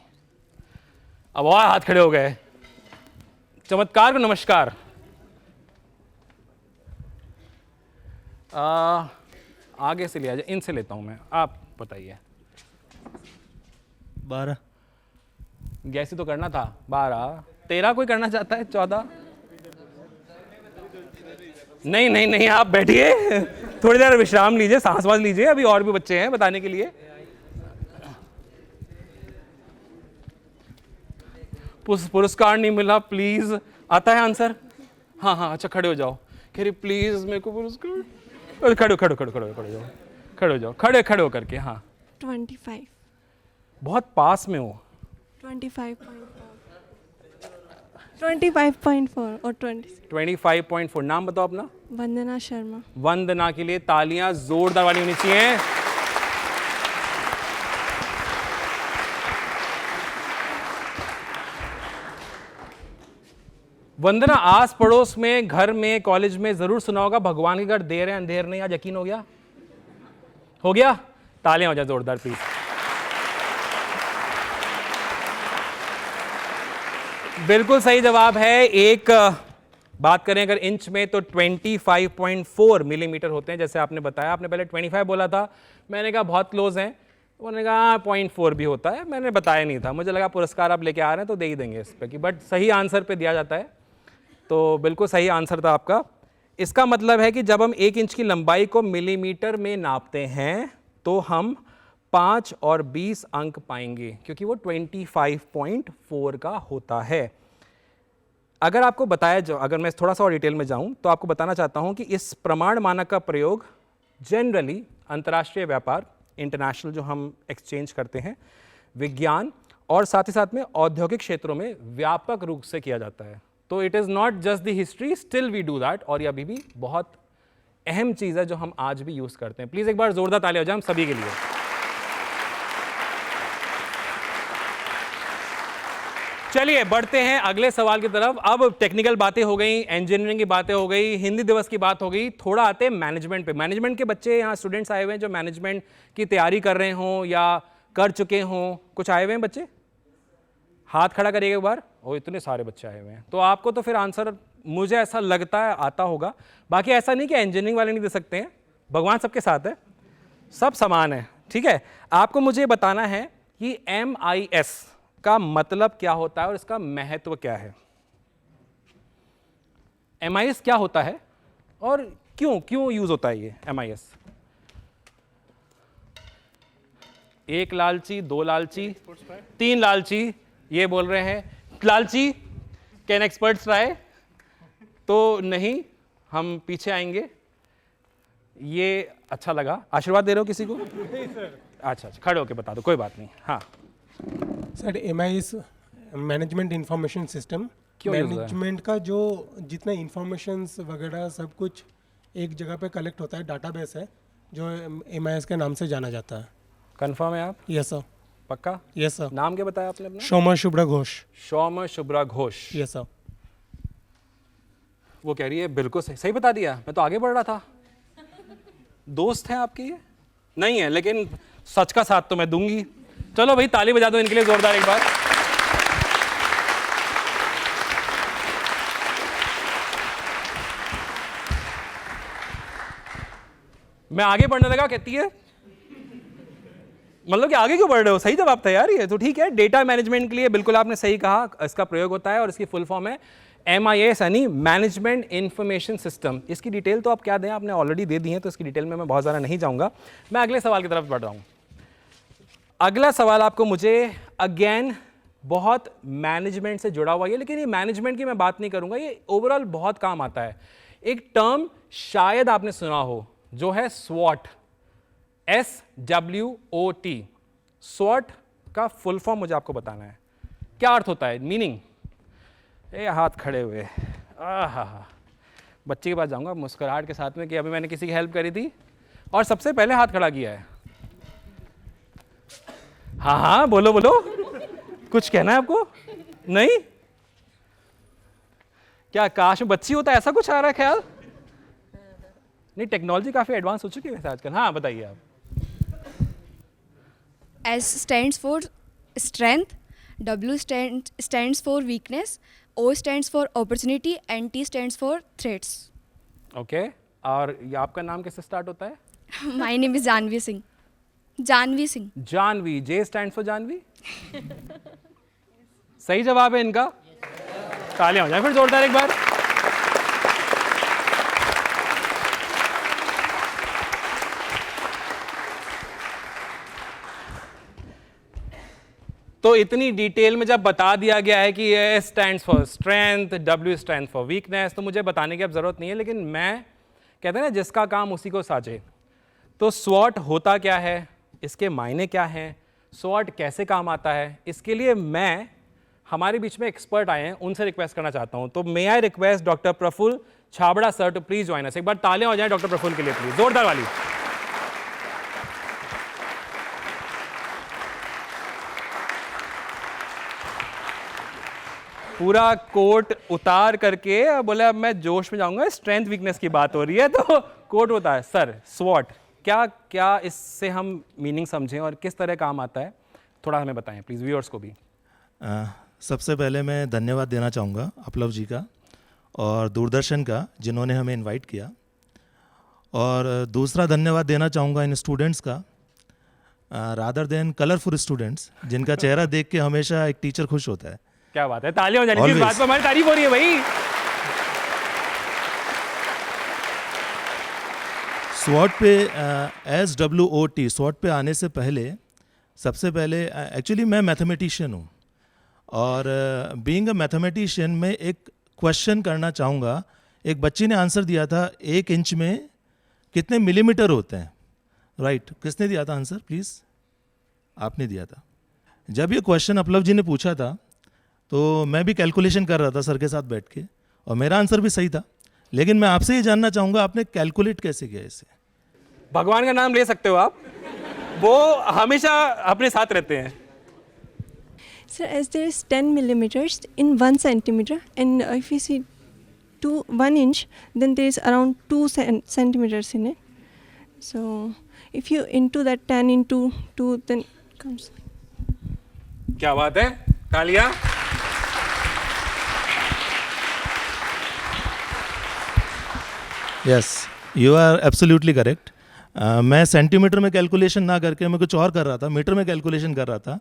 अब और हाथ खड़े हो गए। चमत्कार को नमस्कार। आगे से लिया जाए, इनसे लेता हूं मैं, आप बताइए। 12। गैस ही तो करना था। 12। 13 कोई करना चाहता है? 14। नहीं नहीं नहीं, आप बैठिए, थोड़ी देर विश्राम लीजिए, सांस वास लीजिए, अभी और भी बच्चे हैं बताने के लिए। पुरस्कार नहीं मिला प्लीज। आता है आंसर? हाँ हाँ, अच्छा खड़े हो जाओ। कह रही प्लीज मेरे को पुरस्कार। खड़े खड़े खड़े खड़े खड़े जाओ, खड़े हो जाओ, खड़े खड़े हो करके। हाँ 25। बहुत पास में हो। 25.5। 25.4 और 20। 25.4। नाम बताओ अपना। वंदना शर्मा। वंदना के लिए तालियां जोरदार वाली होनी चाहिए। वंदना, आस पड़ोस में, घर में, कॉलेज में जरूर सुना होगा भगवान के घर देर है अंधेर नहीं। आज यकीन हो गया? हो गया? तालियां हो जाए जोरदार प्लीज। बिल्कुल सही जवाब है। एक बात करें अगर इंच में तो 25.4 मिलीमीटर होते हैं, जैसे आपने बताया। आपने पहले 25 बोला था, मैंने कहा बहुत क्लोज हैं। उन्होंने कहा 0.4 भी होता है, मैंने बताया नहीं था। मुझे लगा पुरस्कार आप लेके आ रहे हैं तो दे ही देंगे इस पर कि, बट सही आंसर पे दिया जाता है, तो बिल्कुल सही आंसर था आपका। इसका मतलब है कि जब हम 1 इंच की लंबाई को मिलीमीटर में नापते हैं तो हम 5 और 20 अंक पाएंगे, क्योंकि वो 25.4 का होता है। अगर आपको बताया जाए, अगर मैं थोड़ा सा और डिटेल में जाऊं तो आपको बताना चाहता हूं कि इस प्रमाण मानक का प्रयोग जनरली अंतर्राष्ट्रीय व्यापार, इंटरनेशनल जो हम एक्सचेंज करते हैं, विज्ञान और साथ ही साथ में औद्योगिक क्षेत्रों में व्यापक रूप से किया जाता है। तो it is not just the history, still we do that. और ये अभी भी बहुत अहम चीज़ है जो हम आज भी यूज़ करते हैं। प्लीज़ एक बार जोरदार तालियां हो जाए हम सभी के लिए। चलिए बढ़ते हैं अगले सवाल की तरफ। अब टेक्निकल बातें हो गई, इंजीनियरिंग की बातें हो गई, हिंदी दिवस की बात हो गई, थोड़ा आते हैं मैनेजमेंट पे। मैनेजमेंट के बच्चे यहाँ स्टूडेंट्स आए हुए हैं जो मैनेजमेंट की तैयारी कर रहे हों या कर चुके हों। कुछ आए हुए हैं बच्चे? हाथ खड़ा करिएगा एक बार। ओ, इतने सारे बच्चे आए हुए हैं, तो आपको तो फिर आंसर मुझे ऐसा लगता है आता होगा। बाकी ऐसा नहीं कि इंजीनियरिंग वाले नहीं दे सकते हैं, भगवान सबके साथ है, सब समान है, ठीक है। आपको मुझे बताना है कि MIS का मतलब क्या होता है और इसका महत्व क्या है। MIS क्या होता है और क्यों यूज होता है ये MIS? 1 लालची, 2 लालची, 3 लालची, ये बोल रहे हैं लालची। Can experts try? तो नहीं, हम पीछे आएंगे। ये अच्छा लगा। आशीर्वाद दे रहे हो किसी को? अच्छा, खड़े होके बता दो, कोई बात नहीं। हाँ sir, MIS management information system, management का जो जितना इंफॉर्मेशंस वगैरह सब कुछ एक जगह पे कलेक्ट होता है, डाटाबेस है जो MIS के नाम से जाना जाता है। कंफर्म है आप? Yes sir. पक्का? Yes sir. नाम क्या बताया आपने अपना? शोमा शुभ्रा घोष। शोमा शुभ्रा घोष। Yes sir. वो कह रही है बिल्कुल सही बता दिया, मैं तो आगे बढ़ रहा था। दोस्त हैं आपके ये? नहीं है, लेकिन सच का साथ तो मैं दूंगी। चलो भाई, ताली बजा दो इनके लिए जोरदार एक बार। मैं आगे बढ़ने लगा, कहती है मतलब कि आगे क्यों बढ़ रहे हो? सही जवाब था यार ये तो। ठीक है, डेटा मैनेजमेंट के लिए बिल्कुल आपने सही कहा, इसका प्रयोग होता है और इसकी फुल फॉर्म है MIS यानी मैनेजमेंट इंफॉर्मेशन सिस्टम। इसकी डिटेल तो आप क्या दें, आपने ऑलरेडी दे दी है, तो इसकी डिटेल में मैं बहुत ज़्यादा नहीं जाऊंगा। मैं अगले सवाल की तरफ बढ़ रहा हूँ। अगला सवाल आपको मुझे अगेन बहुत मैनेजमेंट से जुड़ा हुआ है, लेकिन ये मैनेजमेंट की मैं बात नहीं करूंगा, ये ओवरऑल बहुत काम आता है। एक टर्म शायद आपने सुना हो जो है SWOT, SWOT। SWOT का फुल फॉर्म मुझे आपको बताना है, क्या अर्थ होता है, मीनिंग। ए हाथ खड़े हुए, बच्चे के पास जाऊंगा मुस्कुराहट के साथ में कि अभी मैंने किसी की हेल्प करी थी और सबसे पहले हाथ खड़ा किया है। हाँ बोलो बोलो, कुछ कहना है आपको? नहीं? क्या काश में बच्ची होता, ऐसा कुछ आ रहा है ख्याल? नहीं, टेक्नोलॉजी काफी एडवांस हो चुकी है वैसे आजकल। हाँ बताइए आप। S stands for strength, W stands for weakness, O stands for opportunity, and T stands for threats. Okay, और ये आपका नाम कैसे स्टार्ट होता है? My name is Janvi Singh. Janvi Singh. Janvi, J stands for Janvi. सही जवाब है इनका। तालियां हो जाए फिर जोरदार एक बार। तो इतनी डिटेल में जब बता दिया गया है कि S stands for strength, W stands for weakness, तो मुझे बताने की अब जरूरत नहीं है, लेकिन मैं कहते हैं ना जिसका काम उसी को साझे। तो SWOT होता क्या है, इसके मायने क्या हैं, SWOT कैसे काम आता है, इसके लिए मैं हमारे बीच में एक्सपर्ट आए हैं, उनसे रिक्वेस्ट करना चाहता हूं। तो may I request doctor Praful Chhabra sir to please join us. एक बार तालियां हो जाए डॉक्टर प्रफुल्ल के लिए प्लीज, जोरदार वाली। पूरा कोट उतार करके बोले अब मैं जोश में जाऊंगा, स्ट्रेंथ वीकनेस की बात हो रही है तो कोट होता है। सर स्वॉट क्या क्या इससे हम मीनिंग समझें और किस तरह काम आता है, थोड़ा हमें बताएं प्लीज़, व्यूअर्स को भी। सबसे पहले मैं धन्यवाद देना चाहूँगा अपलव जी का और दूरदर्शन का जिन्होंने हमें इनवाइट किया, और दूसरा धन्यवाद देना चाहूँगा इन स्टूडेंट्स का, रादर देन कलरफुल स्टूडेंट्स जिनका चेहरा देख के हमेशा एक टीचर खुश होता है। क्या बात है, तालियां हो जानी चाहिए, इस बात पर हमारी तारीफ हो रही है भाई। स्वॉट पे SWOT स्वॉट पे आने से पहले सबसे पहले एक्चुअली मैं मैथमेटिशियन हूँ, और बीइंग अ मैथमेटिशियन मैं एक क्वेश्चन करना चाहूँगा। एक बच्ची ने आंसर दिया था 1 इंच में कितने मिलीमीटर होते हैं, राइट? किसने दिया था आंसर प्लीज़? आपने दिया था। जब ये क्वेश्चन अपलव जी ने पूछा था तो मैं भी कैलकुलेशन कर रहा था सर के साथ बैठ के, और मेरा आंसर भी सही था, लेकिन मैं आपसे ये जानना चाहूँगा आपने कैलकुलेट कैसे किया इसे? भगवान का नाम ले सकते हो आप, वो हमेशा अपने साथ रहते हैं। Sir, as there is 10 millimeters in 1 centimeter, and if you see 1 inch, then there is around 2 centimeters in it. So if you into that 10 into 2, then comes. क्या बात है, तालियां। Yes, you are absolutely correct. मैं centimetre में calculation ना करके मैं कुछ और कर रहा था, मीटर में कैलकुलेशन कर रहा था।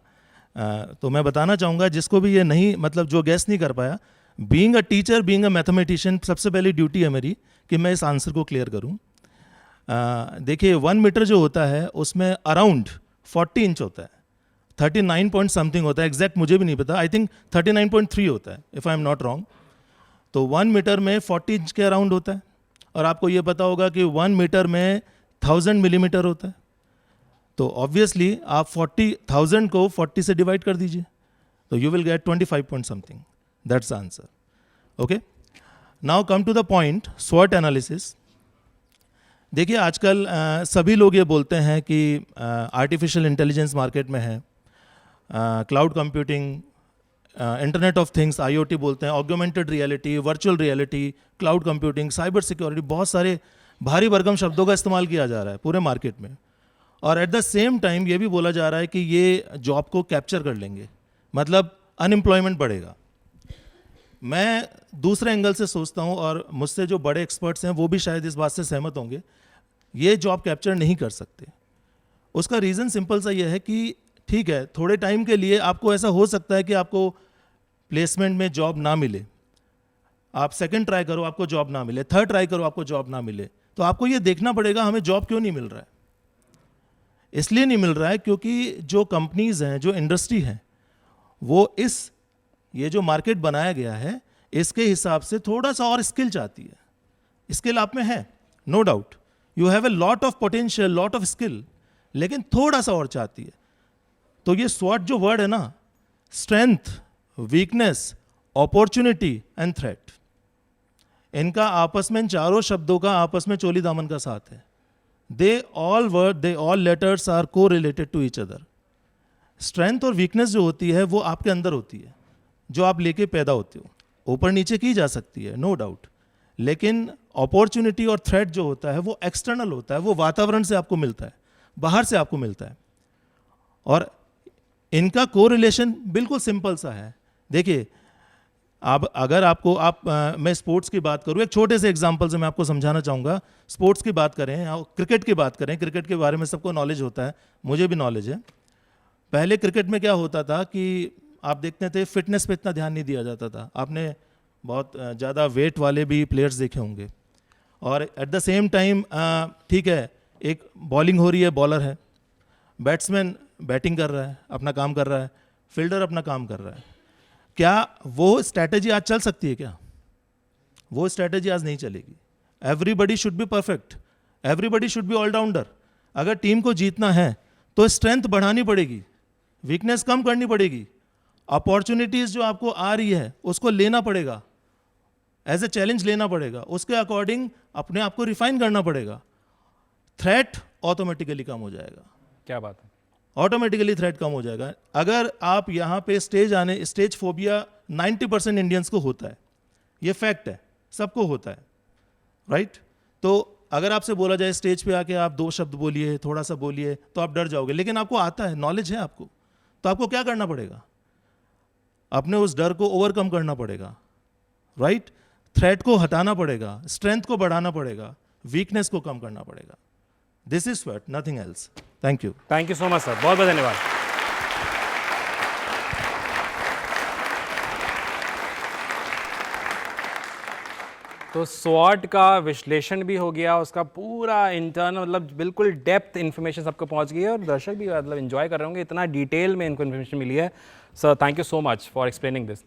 तो मैं बताना चाहूँगा जिसको भी ये नहीं, मतलब जो गैस नहीं कर पाया, being a teacher, being a mathematician, सबसे पहली ड्यूटी है मेरी कि मैं इस आंसर को क्लियर करूँ। देखिए 1 मीटर जो होता है उसमें अराउंड 40 इंच होता है, 39 पॉइंट समथिंग होता है, एग्जैक्ट मुझे भी नहीं पता, आई थिंक 39.3 होता है if I am not wrong. तो 1 मीटर में 40 इंच के अराउंड होता है, और आपको ये पता होगा कि 1 मीटर में 1000 मिलीमीटर होता है। तो ऑब्वियसली आप 40,000 को 40 से डिवाइड कर दीजिए, तो you will get 25 point something, that's the answer. Okay, now come to the point, स्वॉट एनालिसिस। देखिए आजकल सभी लोग ये बोलते हैं कि आर्टिफिशियल इंटेलिजेंस मार्केट में है, cloud computing, internet of things IoT बोलते हैं, augmented reality, virtual reality, cloud computing, cyber security, बहुत सारे भारी भरकम शब्दों का इस्तेमाल किया जा रहा है पूरे मार्केट में। और एट द सेम टाइम ये भी बोला जा रहा है कि ये जॉब को कैप्चर कर लेंगे, मतलब अनएम्प्लॉयमेंट बढ़ेगा। मैं दूसरे एंगल से सोचता हूँ, और मुझसे जो बड़े एक्सपर्ट्स हैं वो भी शायद इस बात से सहमत होंगे, ये जॉब कैप्चर नहीं कर सकते। उसका रीज़न सिंपल सा ये है कि ठीक है, थोड़े टाइम के लिए आपको ऐसा हो सकता है कि आपको प्लेसमेंट में जॉब ना मिले, आप सेकंड ट्राई करो आपको जॉब ना मिले, थर्ड ट्राई करो आपको जॉब ना मिले, तो आपको ये देखना पड़ेगा हमें जॉब क्यों नहीं मिल रहा है। इसलिए नहीं मिल रहा है क्योंकि जो कंपनीज हैं, जो इंडस्ट्री है, वो ये जो मार्केट बनाया गया है इसके हिसाब से थोड़ा सा और स्किल चाहती है। स्किल आप में है, no doubt, you have a lot of potential, lot of skill, लेकिन थोड़ा सा और चाहती है। तो ये स्वॉट जो वर्ड है ना, strength, weakness, opportunity and threat, इनका आपस में, इन चारों शब्दों का आपस में चोली दामन का साथ है। They all letters are correlated to each other. Strength और वीकनेस जो होती है वो आपके अंदर होती है, जो आप लेके पैदा होते हो, ऊपर नीचे की जा सकती है, नो डाउट, लेकिन अपॉर्चुनिटी और थ्रेट जो होता है वो एक्सटर्नल होता है, वो वातावरण से आपको मिलता है, बाहर से आपको मिलता है। और इनका कोरिलेशन बिल्कुल सिंपल सा है। देखिए अब अगर मैं स्पोर्ट्स की बात करूँ, एक छोटे से एग्जांपल से मैं आपको समझाना चाहूँगा। स्पोर्ट्स की बात करें, क्रिकेट की बात करें, क्रिकेट के बारे में सबको नॉलेज होता है, मुझे भी नॉलेज है। पहले क्रिकेट में क्या होता था कि आप देखते थे फिटनेस पे इतना ध्यान नहीं दिया जाता था। आपने बहुत ज़्यादा वेट वाले भी प्लेयर्स देखे होंगे, और एट द सेम टाइम ठीक है, एक बॉलिंग हो रही है, बॉलर है, बैट्समैन बैटिंग कर रहा है, अपना काम कर रहा है, फील्डर अपना काम कर रहा है। क्या वो स्ट्रैटेजी आज चल सकती है? क्या वो स्ट्रैटेजी आज नहीं चलेगी। Everybody should be perfect, everybody should be allrounder. अगर टीम को जीतना है तो स्ट्रेंथ बढ़ानी पड़ेगी, वीकनेस कम करनी पड़ेगी, अपॉर्चुनिटीज़ जो आपको आ रही है उसको लेना पड़ेगा, एज ए चैलेंज लेना पड़ेगा, उसके अकॉर्डिंग अपने आप को रिफाइन करना पड़ेगा। थ्रेट ऑटोमेटिकली कम हो जाएगा। क्या बात है, ऑटोमेटिकली थ्रेट कम हो जाएगा। अगर आप यहाँ पे स्टेज फोबिया 90% इंडियंस को होता है, ये फैक्ट है, सबको होता है, राइट? तो अगर आपसे बोला जाए स्टेज पे आके आप 2 शब्द बोलिए, थोड़ा सा बोलिए, तो आप डर जाओगे, लेकिन आपको आता है, नॉलेज है आपको, तो आपको क्या करना पड़ेगा? अपने उस डर को ओवरकम करना पड़ेगा, राइट? थ्रेट को हटाना पड़ेगा, स्ट्रेंथ को बढ़ाना पड़ेगा, वीकनेस को कम करना पड़ेगा। This is sweat, nothing else. Thank you so much sir, बहुत बहुत धन्यवाद। तो स्वॉट का विश्लेषण भी हो गया, उसका पूरा इंटर्नल मतलब बिल्कुल डेप्थ इन्फॉर्मेशन सबको पहुंच गई है, और दर्शक भी मतलब एंजॉय कर रहे होंगे, इतना डिटेल में इनको इन्फॉर्मेशन मिली है। Sir thank you so much for explaining this.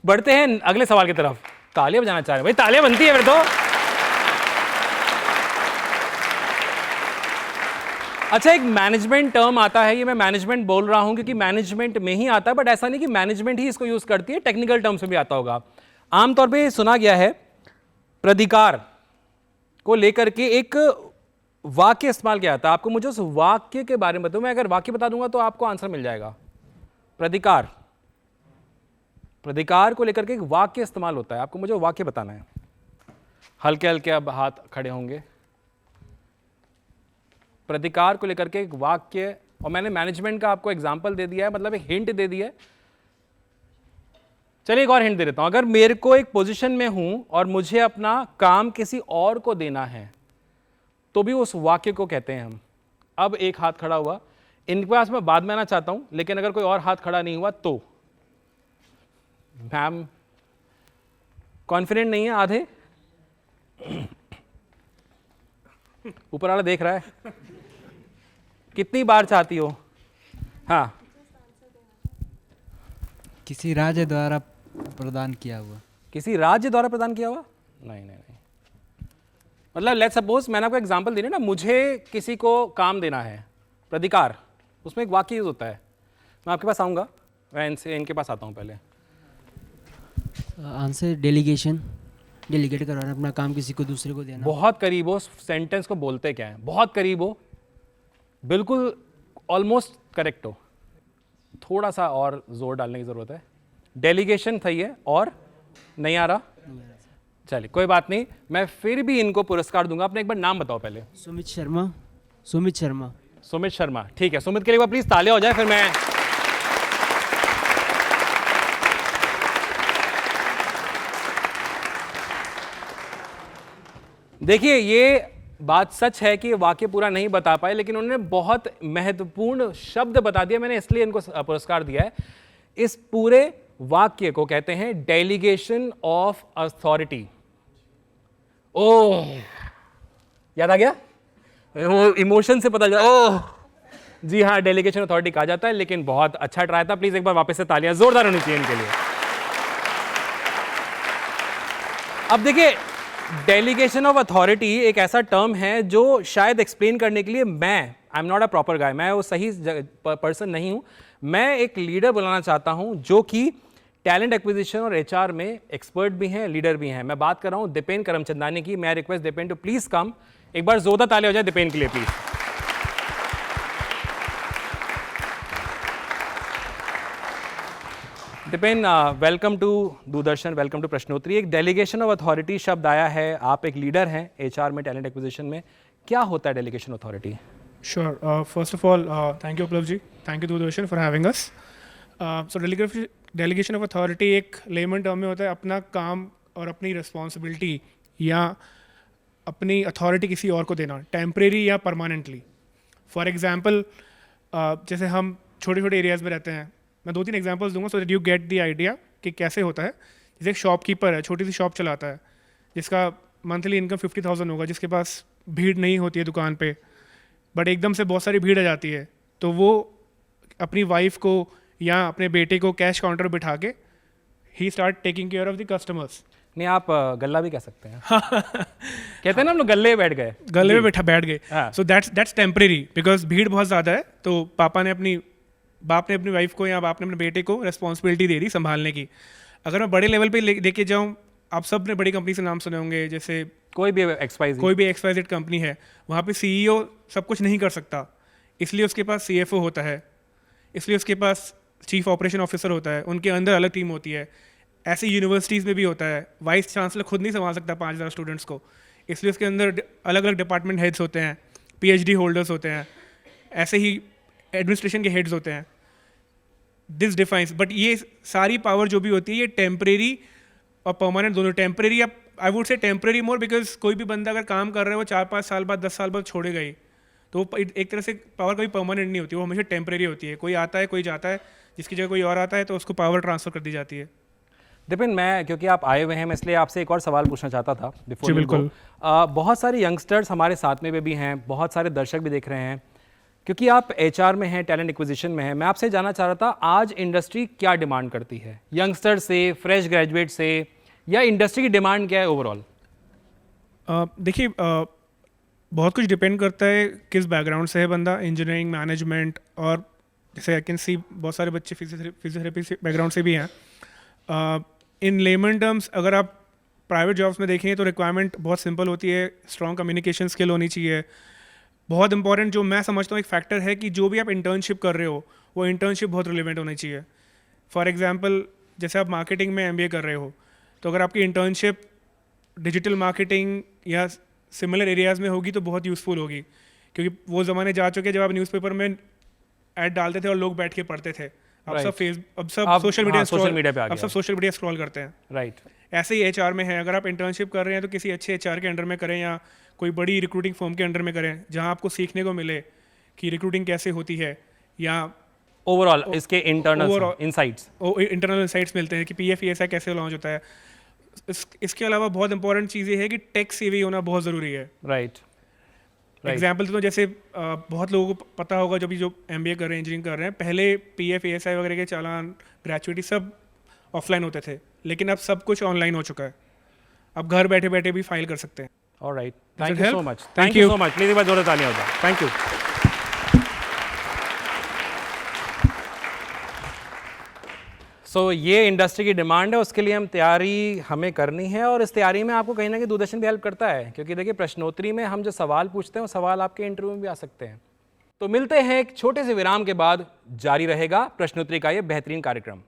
बढ़ते हैं अगले सवाल की तरफ। तालियां बजाना चाह रहे हैं भाई, तालियां बनती है फिर तो। अच्छा, एक मैनेजमेंट टर्म आता है, ये मैं मैनेजमेंट बोल रहा हूं क्योंकि मैनेजमेंट में ही आता है, बट ऐसा नहीं कि मैनेजमेंट ही इसको यूज करती है, टेक्निकल टर्म्स में भी आता होगा। आमतौर पे सुना गया है प्राधिकार को लेकर के एक वाक्य इस्तेमाल किया जाता है। आपको मुझे उस वाक्य के बारे में बताऊं, मैं अगर वाक्य बता दूंगा तो आपको आंसर मिल जाएगा। प्राधिकार को लेकर के एक वाक्य इस्तेमाल होता है, आपको मुझे वाक्य बताना है। हल्के हल्के अब हाथ खड़े होंगे। प्राधिकार को लेकर के एक वाक्य, और मैंने मैनेजमेंट का आपको एग्जाम्पल दे दिया है, मतलब एक हिंट दे दिया है। चलिए एक और हिंट दे देता हूं। अगर मेरे को एक पोजीशन में हूं और मुझे अपना काम किसी और को देना है तो भी उस वाक्य को कहते हैं हम। अब एक हाथ खड़ा हुआ, इनके पास मैं बाद में आना चाहता हूं, लेकिन अगर कोई और हाथ खड़ा नहीं हुआ तो मैम कॉन्फिडेंट नहीं है आधे, ऊपर वाला देख रहा है, कितनी बार चाहती हो? हाँ, किसी राज्य द्वारा प्रदान किया हुआ। किसी राज्य द्वारा प्रदान किया हुआ? नहीं नहीं नहीं, मतलब लेट्स सपोज मैंने आपको एग्जांपल दी ना, मुझे किसी को काम देना है, प्राधिकार, उसमें एक वाक्य यूज होता है। मैं आपके पास आऊँगा, मैं इनके पास आता हूँ पहले। आंसर डेलीगेशन, डेलीगेट करवाना, अपना काम किसी को दूसरे को देना। बहुत करीब हो, सेंटेंस को बोलते क्या है, बहुत करीब हो, बिल्कुल ऑलमोस्ट करेक्ट हो, थोड़ा सा और जोर डालने की जरूरत है। डेलीगेशन था ये, और नहीं आ रहा? चलिए कोई बात नहीं, मैं फिर भी इनको पुरस्कार दूंगा। आपने एक बार नाम बताओ पहले। सुमित शर्मा। सुमित शर्मा। सुमित शर्मा, ठीक है। सुमित के लिए प्लीज तालियां हो जाए, फिर मैं देखिए ये बात सच है कि ये वाक्य पूरा नहीं बता पाए, लेकिन उन्होंने बहुत महत्वपूर्ण शब्द बता दिया, मैंने इसलिए इनको पुरस्कार दिया है। इस पूरे वाक्य को कहते हैं डेलीगेशन ऑफ अथॉरिटी। ओह, याद आ गया? वो इमोशन से पता चला। ओह जी हाँ, डेलीगेशन अथॉरिटी कहा जाता है, लेकिन बहुत अच्छा ट्राई था। प्लीज एक बार वापस से तालियां जोरदार होनी चाहिए इनके लिए। अब देखिए, डेलीगेशन ऑफ अथॉरिटी एक ऐसा टर्म है जो शायद एक्सप्लेन करने के लिए I am not a proper guy, मैं वो सही पर्सन नहीं हूं। मैं एक लीडर बुलाना चाहता हूं जो कि टैलेंट एक्विजिशन और एचआर में एक्सपर्ट भी हैं, लीडर भी हैं। मैं बात कर रहा हूं दीपेन करमचंदानी की। मैं request Deepen to please come. एक बार जोरदार ताली हो जाए दीपेन के लिए please. Deepen, welcome to Doordarshan, welcome to Prashnottari. एक डेलीगेशन ऑफ अथॉरिटी शब्द आया है, आप एक लीडर हैं एचआर में, टैलेंट एक्विजिशन में, क्या होता है delegation authority? Sure. First of all, thank you, Uplavji. Thank you, Doordarshan, for having us. So, delegation of authority एक लेमन टर्म में होता है अपना काम और अपनी रिस्पॉन्सिबिलिटी या अपनी अथॉरिटी किसी और को देना, टेम्परेरी या परमानेंटली। फॉर एग्जाम्पल, जैसे हम छोटे छोटे एरियाज़ में रहते हैं, मैं 2-3 एग्जाम्पल्स दूंगा so that you get the idea कि कैसे होता है। जैसे एक शॉपकीपर है, छोटी सी शॉप चलाता है, जिसका मंथली इनकम 50,000 होगा, जिसके पास भीड़ नहीं होती है दुकान पे, बट एकदम से बहुत सारी भीड़ आ जाती है, तो वो अपनी वाइफ को या अपने बेटे को कैश काउंटर बिठा के ही start taking care of the customers. नहीं, आप गल्ला भी कह सकते हैं। कहते हैं ना हम लोग गले बैठ गए, गले में बैठ गए। सो दैट्स टेम्परेरी, बिकॉज भीड़ बहुत ज़्यादा है, तो पापा ने अपनी बाप ने अपनी वाइफ को या बाप ने अपने बेटे को रिस्पॉन्सिबिलिटी दे दी संभालने की। अगर मैं बड़े लेवल पे लेके जाऊँ, आप सब ने बड़ी कंपनी से नाम सुने होंगे, जैसे कोई भी XYZ कंपनी है, वहाँ पे CEO सब कुछ नहीं कर सकता, इसलिए उसके पास CFO होता है, इसलिए उसके पास चीफ ऑपरेशन ऑफिसर होता है, उनके अंदर अलग टीम होती है। ऐसे यूनिवर्सिटीज़ में भी होता है, वाइस चांसलर खुद नहीं संभाल सकता 5000 स्टूडेंट्स को, इसलिए उसके अंदर अलग अलग डिपार्टमेंट हेड्स होते हैं, PhD होल्डर्स होते हैं, ऐसे ही एडमिनिस्ट्रेशन के हेड्स होते हैं। दिस डिफाइंस, बट ये सारी पावर जो भी होती है ये टेम्परेरी और परमानेंट दोनों। Temporary, I would say temporary more, because कोई भी बंदा अगर काम कर रहा है वो 4-5 साल बाद 10 साल बाद छोड़ेगा ही, तो एक तरह से पावर कभी परमानेंट नहीं होती, वो हमेशा टेम्परेरी होती है। कोई आता है, कोई जाता है, जिसकी जगह कोई और आता है तो उसको पावर ट्रांसफर कर दी जाती है। दिपिन, मैं क्योंकि आप आए हुए हैं, मैं इसलिए आपसे एक और सवाल पूछना चाहता था जी बिल्कुल। बहुत सारे यंगस्टर्स हमारे साथ में भी हैं, बहुत सारे दर्शक भी देख रहे हैं, क्योंकि आप HR में हैं, टैलेंट एक्विजिशन में हैं। मैं आपसे जानना चाह रहा था, आज इंडस्ट्री क्या डिमांड करती है यंगस्टर से, फ्रेश ग्रेजुएट से, या इंडस्ट्री की डिमांड क्या है ओवरऑल? देखिए, बहुत कुछ डिपेंड करता है किस बैकग्राउंड से है बंदा, इंजीनियरिंग, मैनेजमेंट, और जैसे आई कैन सी बहुत सारे बच्चे फिजियोथेरेपी बैकग्राउंड से भी हैं। इन लेमन टर्म्स अगर आप प्राइवेट जॉब्स में देखें तो रिक्वायरमेंट बहुत सिंपल होती है, स्ट्रॉन्ग कम्युनिकेशन स्किल होनी चाहिए। बहुत इंपॉर्टेंट जो मैं समझता हूँ एक फैक्टर है कि जो भी आप इंटर्नशिप कर रहे हो वो इंटर्नशिप बहुत रिलेवेंट होनी चाहिए। फॉर एग्जांपल, जैसे आप मार्केटिंग में MBA कर रहे हो, तो अगर आपकी इंटर्नशिप डिजिटल मार्केटिंग या सिमिलर एरियाज़ में होगी तो बहुत यूज़फुल होगी, क्योंकि वो ज़माने जा चुके जब आप न्यूज़पेपर में ऐड डालते थे और लोग बैठ के पढ़ते थे। अब सब सोशल मीडिया पे आ गए, अब सब सोशल मीडिया स्क्रॉल करते हैं। राइट। ऐसे ही HR में है, अगर आप इंटर्नशिप कर रहे हैं तो किसी अच्छे HR के अंडर में करें या कोई बड़ी रिक्रूटिंग फर्म के अंडर में करें, जहां आपको सीखने को मिले कि रिक्रूटिंग कैसे होती है, या ओवरऑल इसके इंटरनल इंसाइट्स मिलते हैं कि PFESI कैसे लॉन्च होता है। इसके अलावा बहुत इंपॉर्टेंट चीज़ ये है कि टेक CV होना बहुत ज़रूरी है। राइट। एग्जाम्पल तो जैसे बहुत लोगों को पता होगा जो MBA कर रहे हैं, इंजीनियरिंग कर रहे हैं, पहले PFESI वगैरह के चालान, ग्रेचुइटी सब ऑफलाइन होते थे, लेकिन अब सब कुछ ऑनलाइन हो चुका है। अब घर बैठे बैठे भी फाइल कर सकते हैं। Alright, thank you so much. Thank you so much. Please एक बार जोरदार तालियां हो जाए। Thank you. सो ये इंडस्ट्री की डिमांड है, उसके लिए हम तैयारी हमें करनी है, और इस तैयारी में आपको कहीं ना कहीं दूरदर्शन भी हेल्प करता है, क्योंकि देखिए प्रश्नोत्तरी में हम जो सवाल पूछते हैं वो सवाल आपके इंटरव्यू में भी आ सकते हैं। तो मिलते हैं एक छोटे से विराम के बाद, जारी रहेगा प्रश्नोत्तरी का ये बेहतरीन कार्यक्रम।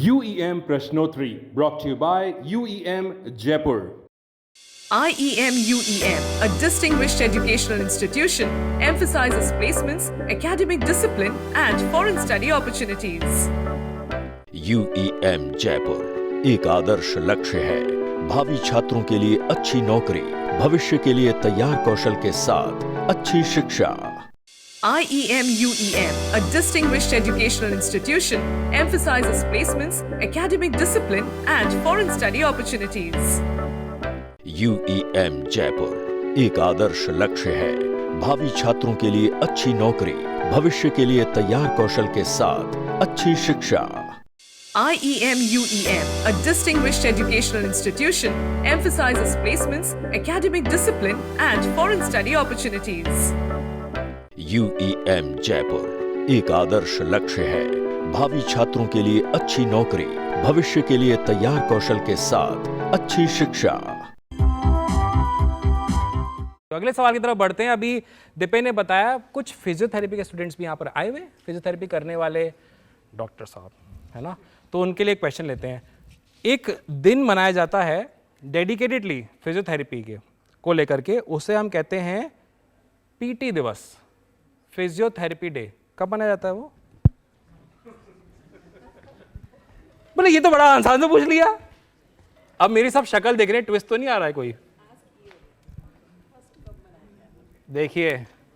UEM Prashnottri, brought to you by UEM Jaipur. IEM UEM, a distinguished educational institution, emphasizes placements, academic discipline, and foreign study opportunities. UEM Jaipur एक आदर्श लक्ष्य है, भावी छात्रों के लिए अच्छी नौकरी, भविष्य के लिए तैयार कौशल के साथ अच्छी शिक्षा। IEM UEM, a distinguished educational institution, emphasizes placements, academic discipline, and foreign study opportunities. UEM Jaipur एक आदर्श लक्ष्य है, भावी छात्रों के लिए अच्छी नौकरी, भविष्य के लिए तैयार कौशल के साथ अच्छी शिक्षा। IEM UEM, a distinguished educational institution, emphasizes placements, academic discipline, and foreign study opportunities. UEM Jaipur एक आदर्श लक्ष्य है, भावी छात्रों के लिए अच्छी नौकरी, भविष्य के लिए तैयार कौशल के साथ अच्छी शिक्षा। तो अगले सवाल की तरफ बढ़ते हैं। अभी दीपे ने बताया कुछ फिजियोथेरेपी के स्टूडेंट्स भी यहाँ पर आए हुए, फिजियोथेरेपी करने वाले डॉक्टर साहब, है ना, तो उनके लिए एक क्वेश्चन लेते हैं। एक दिन मनाया जाता है डेडिकेटेडली फिजियोथेरेपी के को लेकर के, उसे हम कहते हैं PT दिवस, फिजियोथेरेपी डे। कब मनाया जाता है वो? बोले ये तो बड़ा आसान से पूछ लिया। अब मेरी सब शक्ल देख रहे हैं, ट्विस्ट तो नहीं आ रहा है कोई? देखिए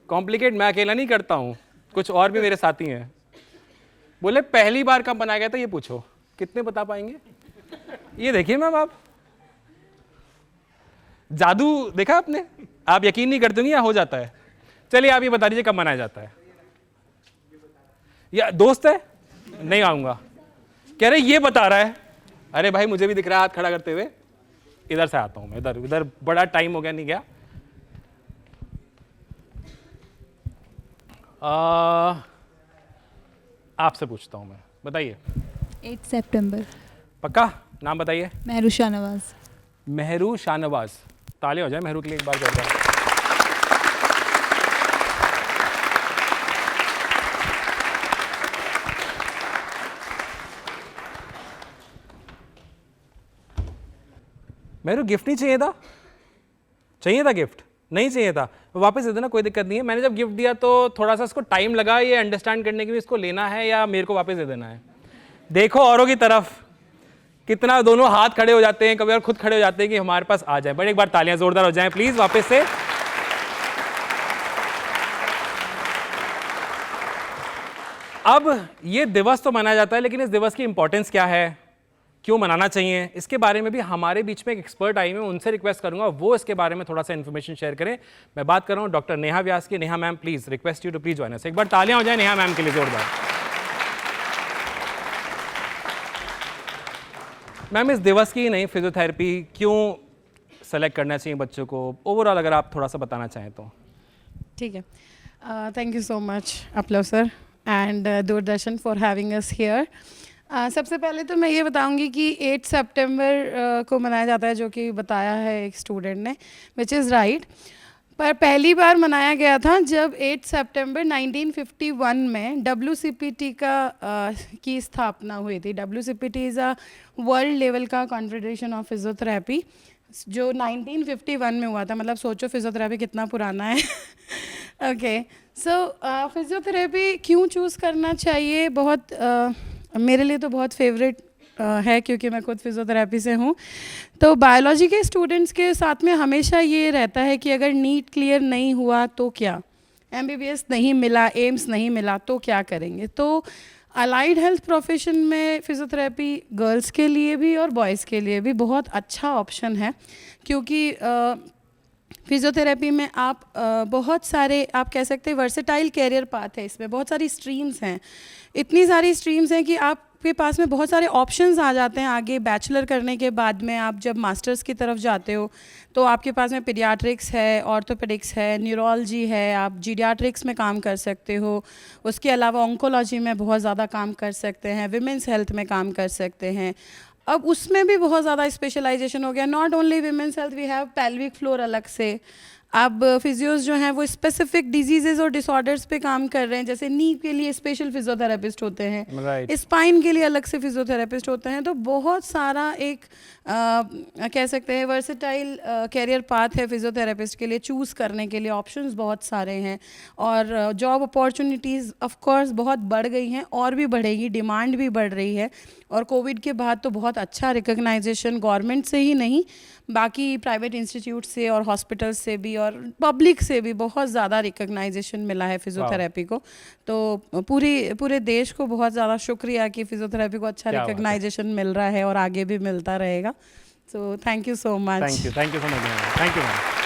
कॉम्प्लिकेट मैं अकेला नहीं करता हूं, कुछ और भी मेरे साथी हैं। बोले पहली बार कब बनाया गया था ये पूछो, कितने बता पाएंगे? ये देखिए मैम, आप जादू देखा आपने? आप यकीन नहीं करते होंगे या हो जाता है? चलिए आप ये बता दीजिए कब मनाया जाता है। या दोस्त है? नहीं आऊंगा, कह रहे ये बता रहा है। अरे भाई मुझे भी दिख रहा है हाथ खड़ा करते हुए, इधर से आता हूं मैं, इधर बड़ा टाइम हो गया नहीं गया। आपसे पूछता हूँ मैं, बताइए। 8 सितंबर। पक्का? नाम बताइए। मेहरू शाहनवाज। मेहरू शाहनवाज। तालियां हो जाए मेहरू के लिए एक बार जोरदार। मेरू गिफ्ट नहीं चाहिए था? चाहिए था गिफ्ट? नहीं चाहिए था, वापस दे देना, कोई दिक्कत नहीं है। मैंने जब गिफ्ट दिया तो थोड़ा सा इसको टाइम लगा ये अंडरस्टैंड करने के लिए इसको लेना है या मेरे को वापस दे देना है। देखो औरों की तरफ कितना दोनों हाथ खड़े हो जाते हैं, कभी और खुद खड़े हो जाते हैं कि हमारे पास आ जाए। बट एक बार तालियां जोरदार हो जाएं प्लीज वापस से। अब ये दिवस तो मनाया जाता है, लेकिन इस दिवस की इंपॉर्टेंस क्या है, क्यों मनाना चाहिए, इसके बारे में भी हमारे बीच में एक एक्सपर्ट आई हुई, उनसे रिक्वेस्ट करूंगा वो इसके बारे में थोड़ा सा इन्फॉर्मेशन शेयर करें। मैं बात कर रहा हूं डॉक्टर नेहा व्यास की। Neha ma'am please, request you to please join us. एक बार तालियां हो जाए नेहा मैम के लिए जोरदार। मैम इस दिवस की नहीं, फिजियोथेरेपी क्यों सेलेक्ट करना चाहिए बच्चों को, ओवरऑल अगर आप थोड़ा सा बताना चाहें तो। ठीक है, थैंक यू सो मच अपलव sir and Doordarshan for having us here. सबसे पहले तो मैं ये बताऊंगी कि 8 सितंबर को मनाया जाता है, जो कि बताया है एक स्टूडेंट ने, विच इज़ राइट। पर पहली बार मनाया गया था जब 8 सितंबर 1951 में WCPT की स्थापना हुई थी। WCPT is a world level का कॉन्फेडरेशन ऑफ फिजियोथेरेपी, जो 1951 में हुआ था। मतलब सोचो फिजियोथेरेपी कितना पुराना है। ओके, सो फिजियोथेरेपी क्यों चूज़ करना चाहिए, बहुत मेरे लिए तो बहुत फेवरेट है, क्योंकि मैं खुद फिजियोथेरेपी से हूँ। तो बायोलॉजी के स्टूडेंट्स के साथ में हमेशा ये रहता है कि अगर नीट क्लियर नहीं हुआ तो क्या, MBBS नहीं मिला, एम्स नहीं मिला तो क्या करेंगे। तो अलाइड हेल्थ प्रोफेशन में फिजियोथेरेपी गर्ल्स के लिए भी और बॉयज़ के लिए भी बहुत अच्छा ऑप्शन है, क्योंकि फिजियोथेरेपी में आप बहुत सारे, आप कह सकते हैं वर्सेटाइल कैरियर पाथ है, इसमें बहुत सारी स्ट्रीम्स हैं। इतनी सारी स्ट्रीम्स हैं कि आपके पास में बहुत सारे ऑप्शंस आ जाते हैं। आगे बैचलर करने के बाद में आप जब मास्टर्स की तरफ जाते हो तो आपके पास में पीडियाट्रिक्स है, ऑर्थोपेडिक्स है, न्यूरोलॉजी है, आप जीडियाट्रिक्स में काम कर सकते हो। उसके अलावा ऑन्कोलॉजी में बहुत ज़्यादा काम कर सकते हैं, विमेंस हेल्थ में काम कर सकते हैं। अब उसमें भी बहुत ज़्यादा स्पेशलाइजेशन हो गया। Not only women's health, we have pelvic floor अलग से। अब फिजियोज जो हैं वो स्पेसिफिक डिजीजेज और डिसऑर्डर्स पे काम कर रहे हैं, जैसे नी के लिए स्पेशल फिजियोथेरेपिस्ट होते हैं, स्पाइन के लिए अलग से फिजियोथेरेपिस्ट होते हैं। तो बहुत सारा एक कह सकते हैं वर्सेटाइल कैरियर पाथ है फिजियोथेरेपिस्ट के लिए, चूज़ करने के लिए ऑप्शंस बहुत सारे हैं। और जॉब अपॉर्चुनिटीज़ ऑफ कोर्स बहुत बढ़ गई हैं और भी बढ़ेगी, डिमांड भी बढ़ रही है। और कोविड के बाद तो बहुत अच्छा रिकग्नाइजेशन गवर्नमेंट से ही नहीं, बाकी प्राइवेट इंस्टीट्यूट से और हॉस्पिटल से भी और पब्लिक से भी बहुत ज़्यादा रिकग्नाइजेशन मिला है फिजियोथेरेपी को। तो पूरे देश को बहुत ज़्यादा शुक्रिया कि फिजियोथेरेपी को अच्छा रिकग्नाइजेशन मिल रहा है और आगे भी मिलता रहेगा। So thank you so much. Thank you so much. Thank you ma'am.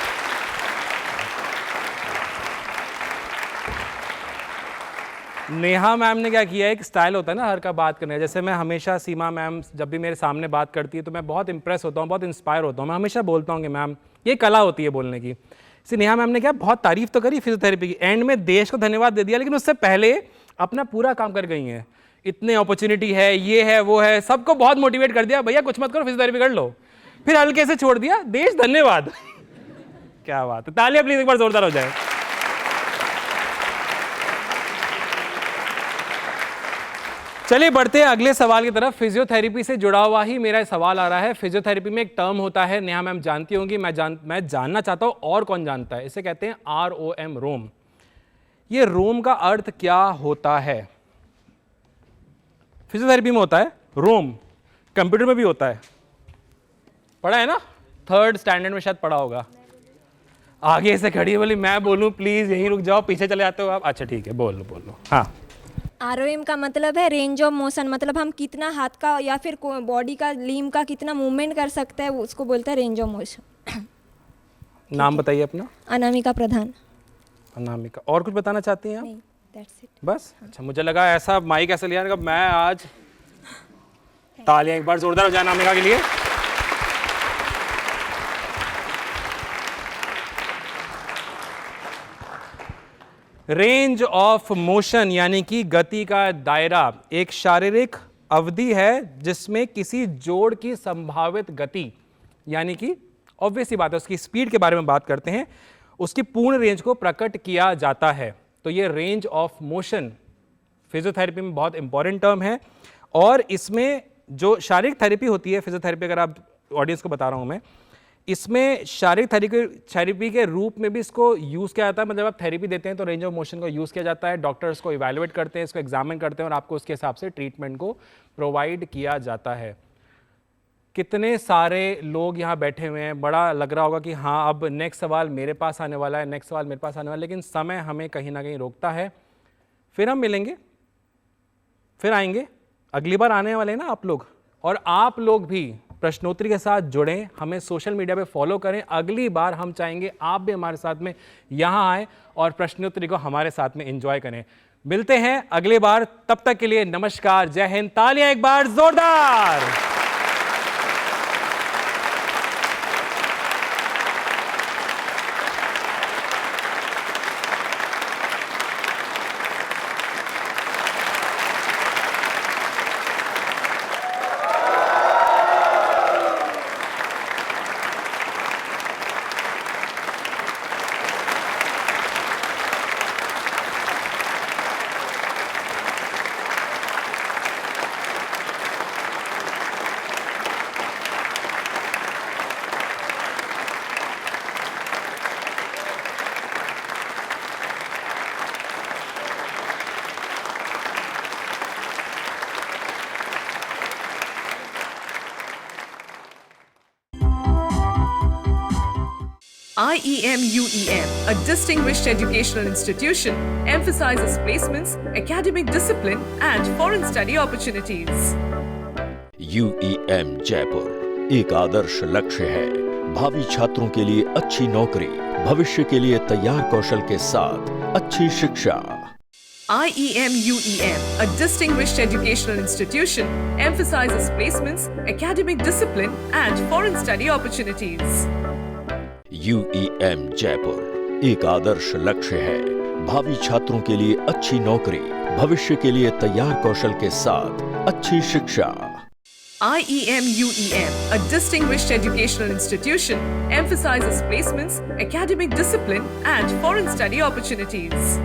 Neha ma'am ने क्या किया है, एक स्टाइल होता है ना हर का बात करने का। जैसे मैं हमेशा, सीमा मैम जब भी मेरे सामने बात करती है तो मैं बहुत इंप्रेस होता हूँ, बहुत इंस्पायर होता हूँ। मैं हमेशा बोलता हूँ कि मैम ये कला होती है बोलने की। इसी नेहा मैम ने क्या बहुत तारीफ तो करी फिजियोथेरेपी की, एंड में देश को धन्यवाद दे दिया, लेकिन उससे पहले अपना पूरा काम कर गई हैं। इतने अपॉर्चुनिटी है, ये है वो है, सबको बहुत मोटिवेट कर दिया, भैया कुछ मत करो फिजियोथेरेपी कर लो, फिर हल्के से छोड़ दिया, देश धन्यवाद। क्या बात है, तालियां प्लीज एक बार जोरदार हो जाए। चलिए बढ़ते हैं अगले सवाल की तरफ। फिजियोथेरेपी से जुड़ा हुआ ही मेरा सवाल आ रहा है। फिजियोथेरेपी में एक टर्म होता है, नेहा मैम जानती होंगी, मैं जानना चाहता हूं और कौन जानता है, इसे कहते हैं ROM, रोम। ये रोम का अर्थ क्या होता है? फिजियोथेरेपी में होता है रोम, कंप्यूटर में भी होता है, पढ़ा है ना, 3rd स्टैंडर्ड में शायद पढ़ा होगा। आगे से खड़ी है, बोली मैं बोलूं प्लीज, यहीं रुक जाओ, पीछे चले जाते हो आप। अच्छा ठीक है, बोलो। हाँ, ROM का मतलब है रेंज ऑफ मोशन, मतलब हम कितना हाथ का या फिर बॉडी का लिम्ब का कितना मूवमेंट कर सकते हैं, उसको बोलते हैं रेंज ऑफ मोशन। नाम बताइए अपना। अनामिका प्रधान। अनामिका, और कुछ बताना चाहती हैं आप? नहीं, that's it। बस। अच्छा, मुझे लगा ऐसा माइक ऐसे लिया ना, मैं आज तालियां एक बार जोरदार हो जाए अनामिका के लिए। रेंज ऑफ मोशन यानी कि गति का दायरा एक शारीरिक अवधि है जिसमें किसी जोड़ की संभावित गति यानी कि ऑब्वियस सी बात है, उसकी स्पीड के बारे में बात करते हैं, उसकी पूर्ण रेंज को प्रकट किया जाता है। तो ये रेंज ऑफ मोशन फिजियोथेरेपी में बहुत इंपॉर्टेंट टर्म है। और इसमें जो शारीरिक थेरेपी होती है, फिजियोथेरेपी अगर आप ऑडियंस को बता रहा हूं मैं, इसमें शारीरिक थेरेपी के रूप में भी इसको यूज़ किया जाता है। मतलब आप थेरेपी देते हैं तो रेंज ऑफ मोशन को यूज़ किया जाता है, डॉक्टर्स को इवैल्यूएट करते हैं, इसको एग्जामिन करते हैं और आपको उसके हिसाब से ट्रीटमेंट को प्रोवाइड किया जाता है। कितने सारे लोग यहाँ बैठे हुए हैं, बड़ा लग रहा होगा कि हाँ अब नेक्स्ट सवाल मेरे पास आने वाला है, नेक्स्ट सवाल मेरे पास आने वाला है, लेकिन समय हमें कहीं ना कहीं रोकता है। फिर हम मिलेंगे, फिर आएंगे, अगली बार आने वाले हैं ना आप लोग, और आप लोग भी प्रश्नोत्तरी के साथ जुड़ें, हमें सोशल मीडिया पे फॉलो करें। अगली बार हम चाहेंगे आप भी हमारे साथ में यहाँ आएँ और प्रश्नोत्तरी को हमारे साथ में एंजॉय करें। मिलते हैं अगली बार, तब तक के लिए नमस्कार, जय हिंद। तालियां एक बार जोरदार। IEM UEM, a distinguished educational institution, emphasizes placements, academic discipline, and foreign study opportunities. UEM Jaipur एक आदर्श लक्ष्य है। भावी छात्रों के लिए अच्छी नौकरी, भविष्य के लिए तैयार कौशल के साथ अच्छी शिक्षा। IEM UEM, a distinguished educational institution, emphasizes placements, academic discipline, and foreign study opportunities. UEM Jaipur एक आदर्श लक्ष्य है। भावी छात्रों के लिए अच्छी नौकरी, भविष्य के लिए तैयार कौशल के साथ अच्छी शिक्षा। IEM UEM, a distinguished educational institution, emphasizes placements, academic discipline, and foreign study opportunities.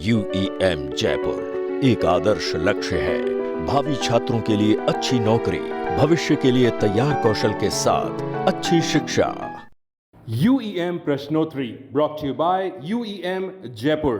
UEM Jaipur एक आदर्श लक्ष्य है। भावी छात्रों के लिए अच्छी नौकरी, भविष्य के लिए तैयार कौशल के साथ अच्छी शिक्षा। UEM Prashnotri, brought to you by UEM Jaipur.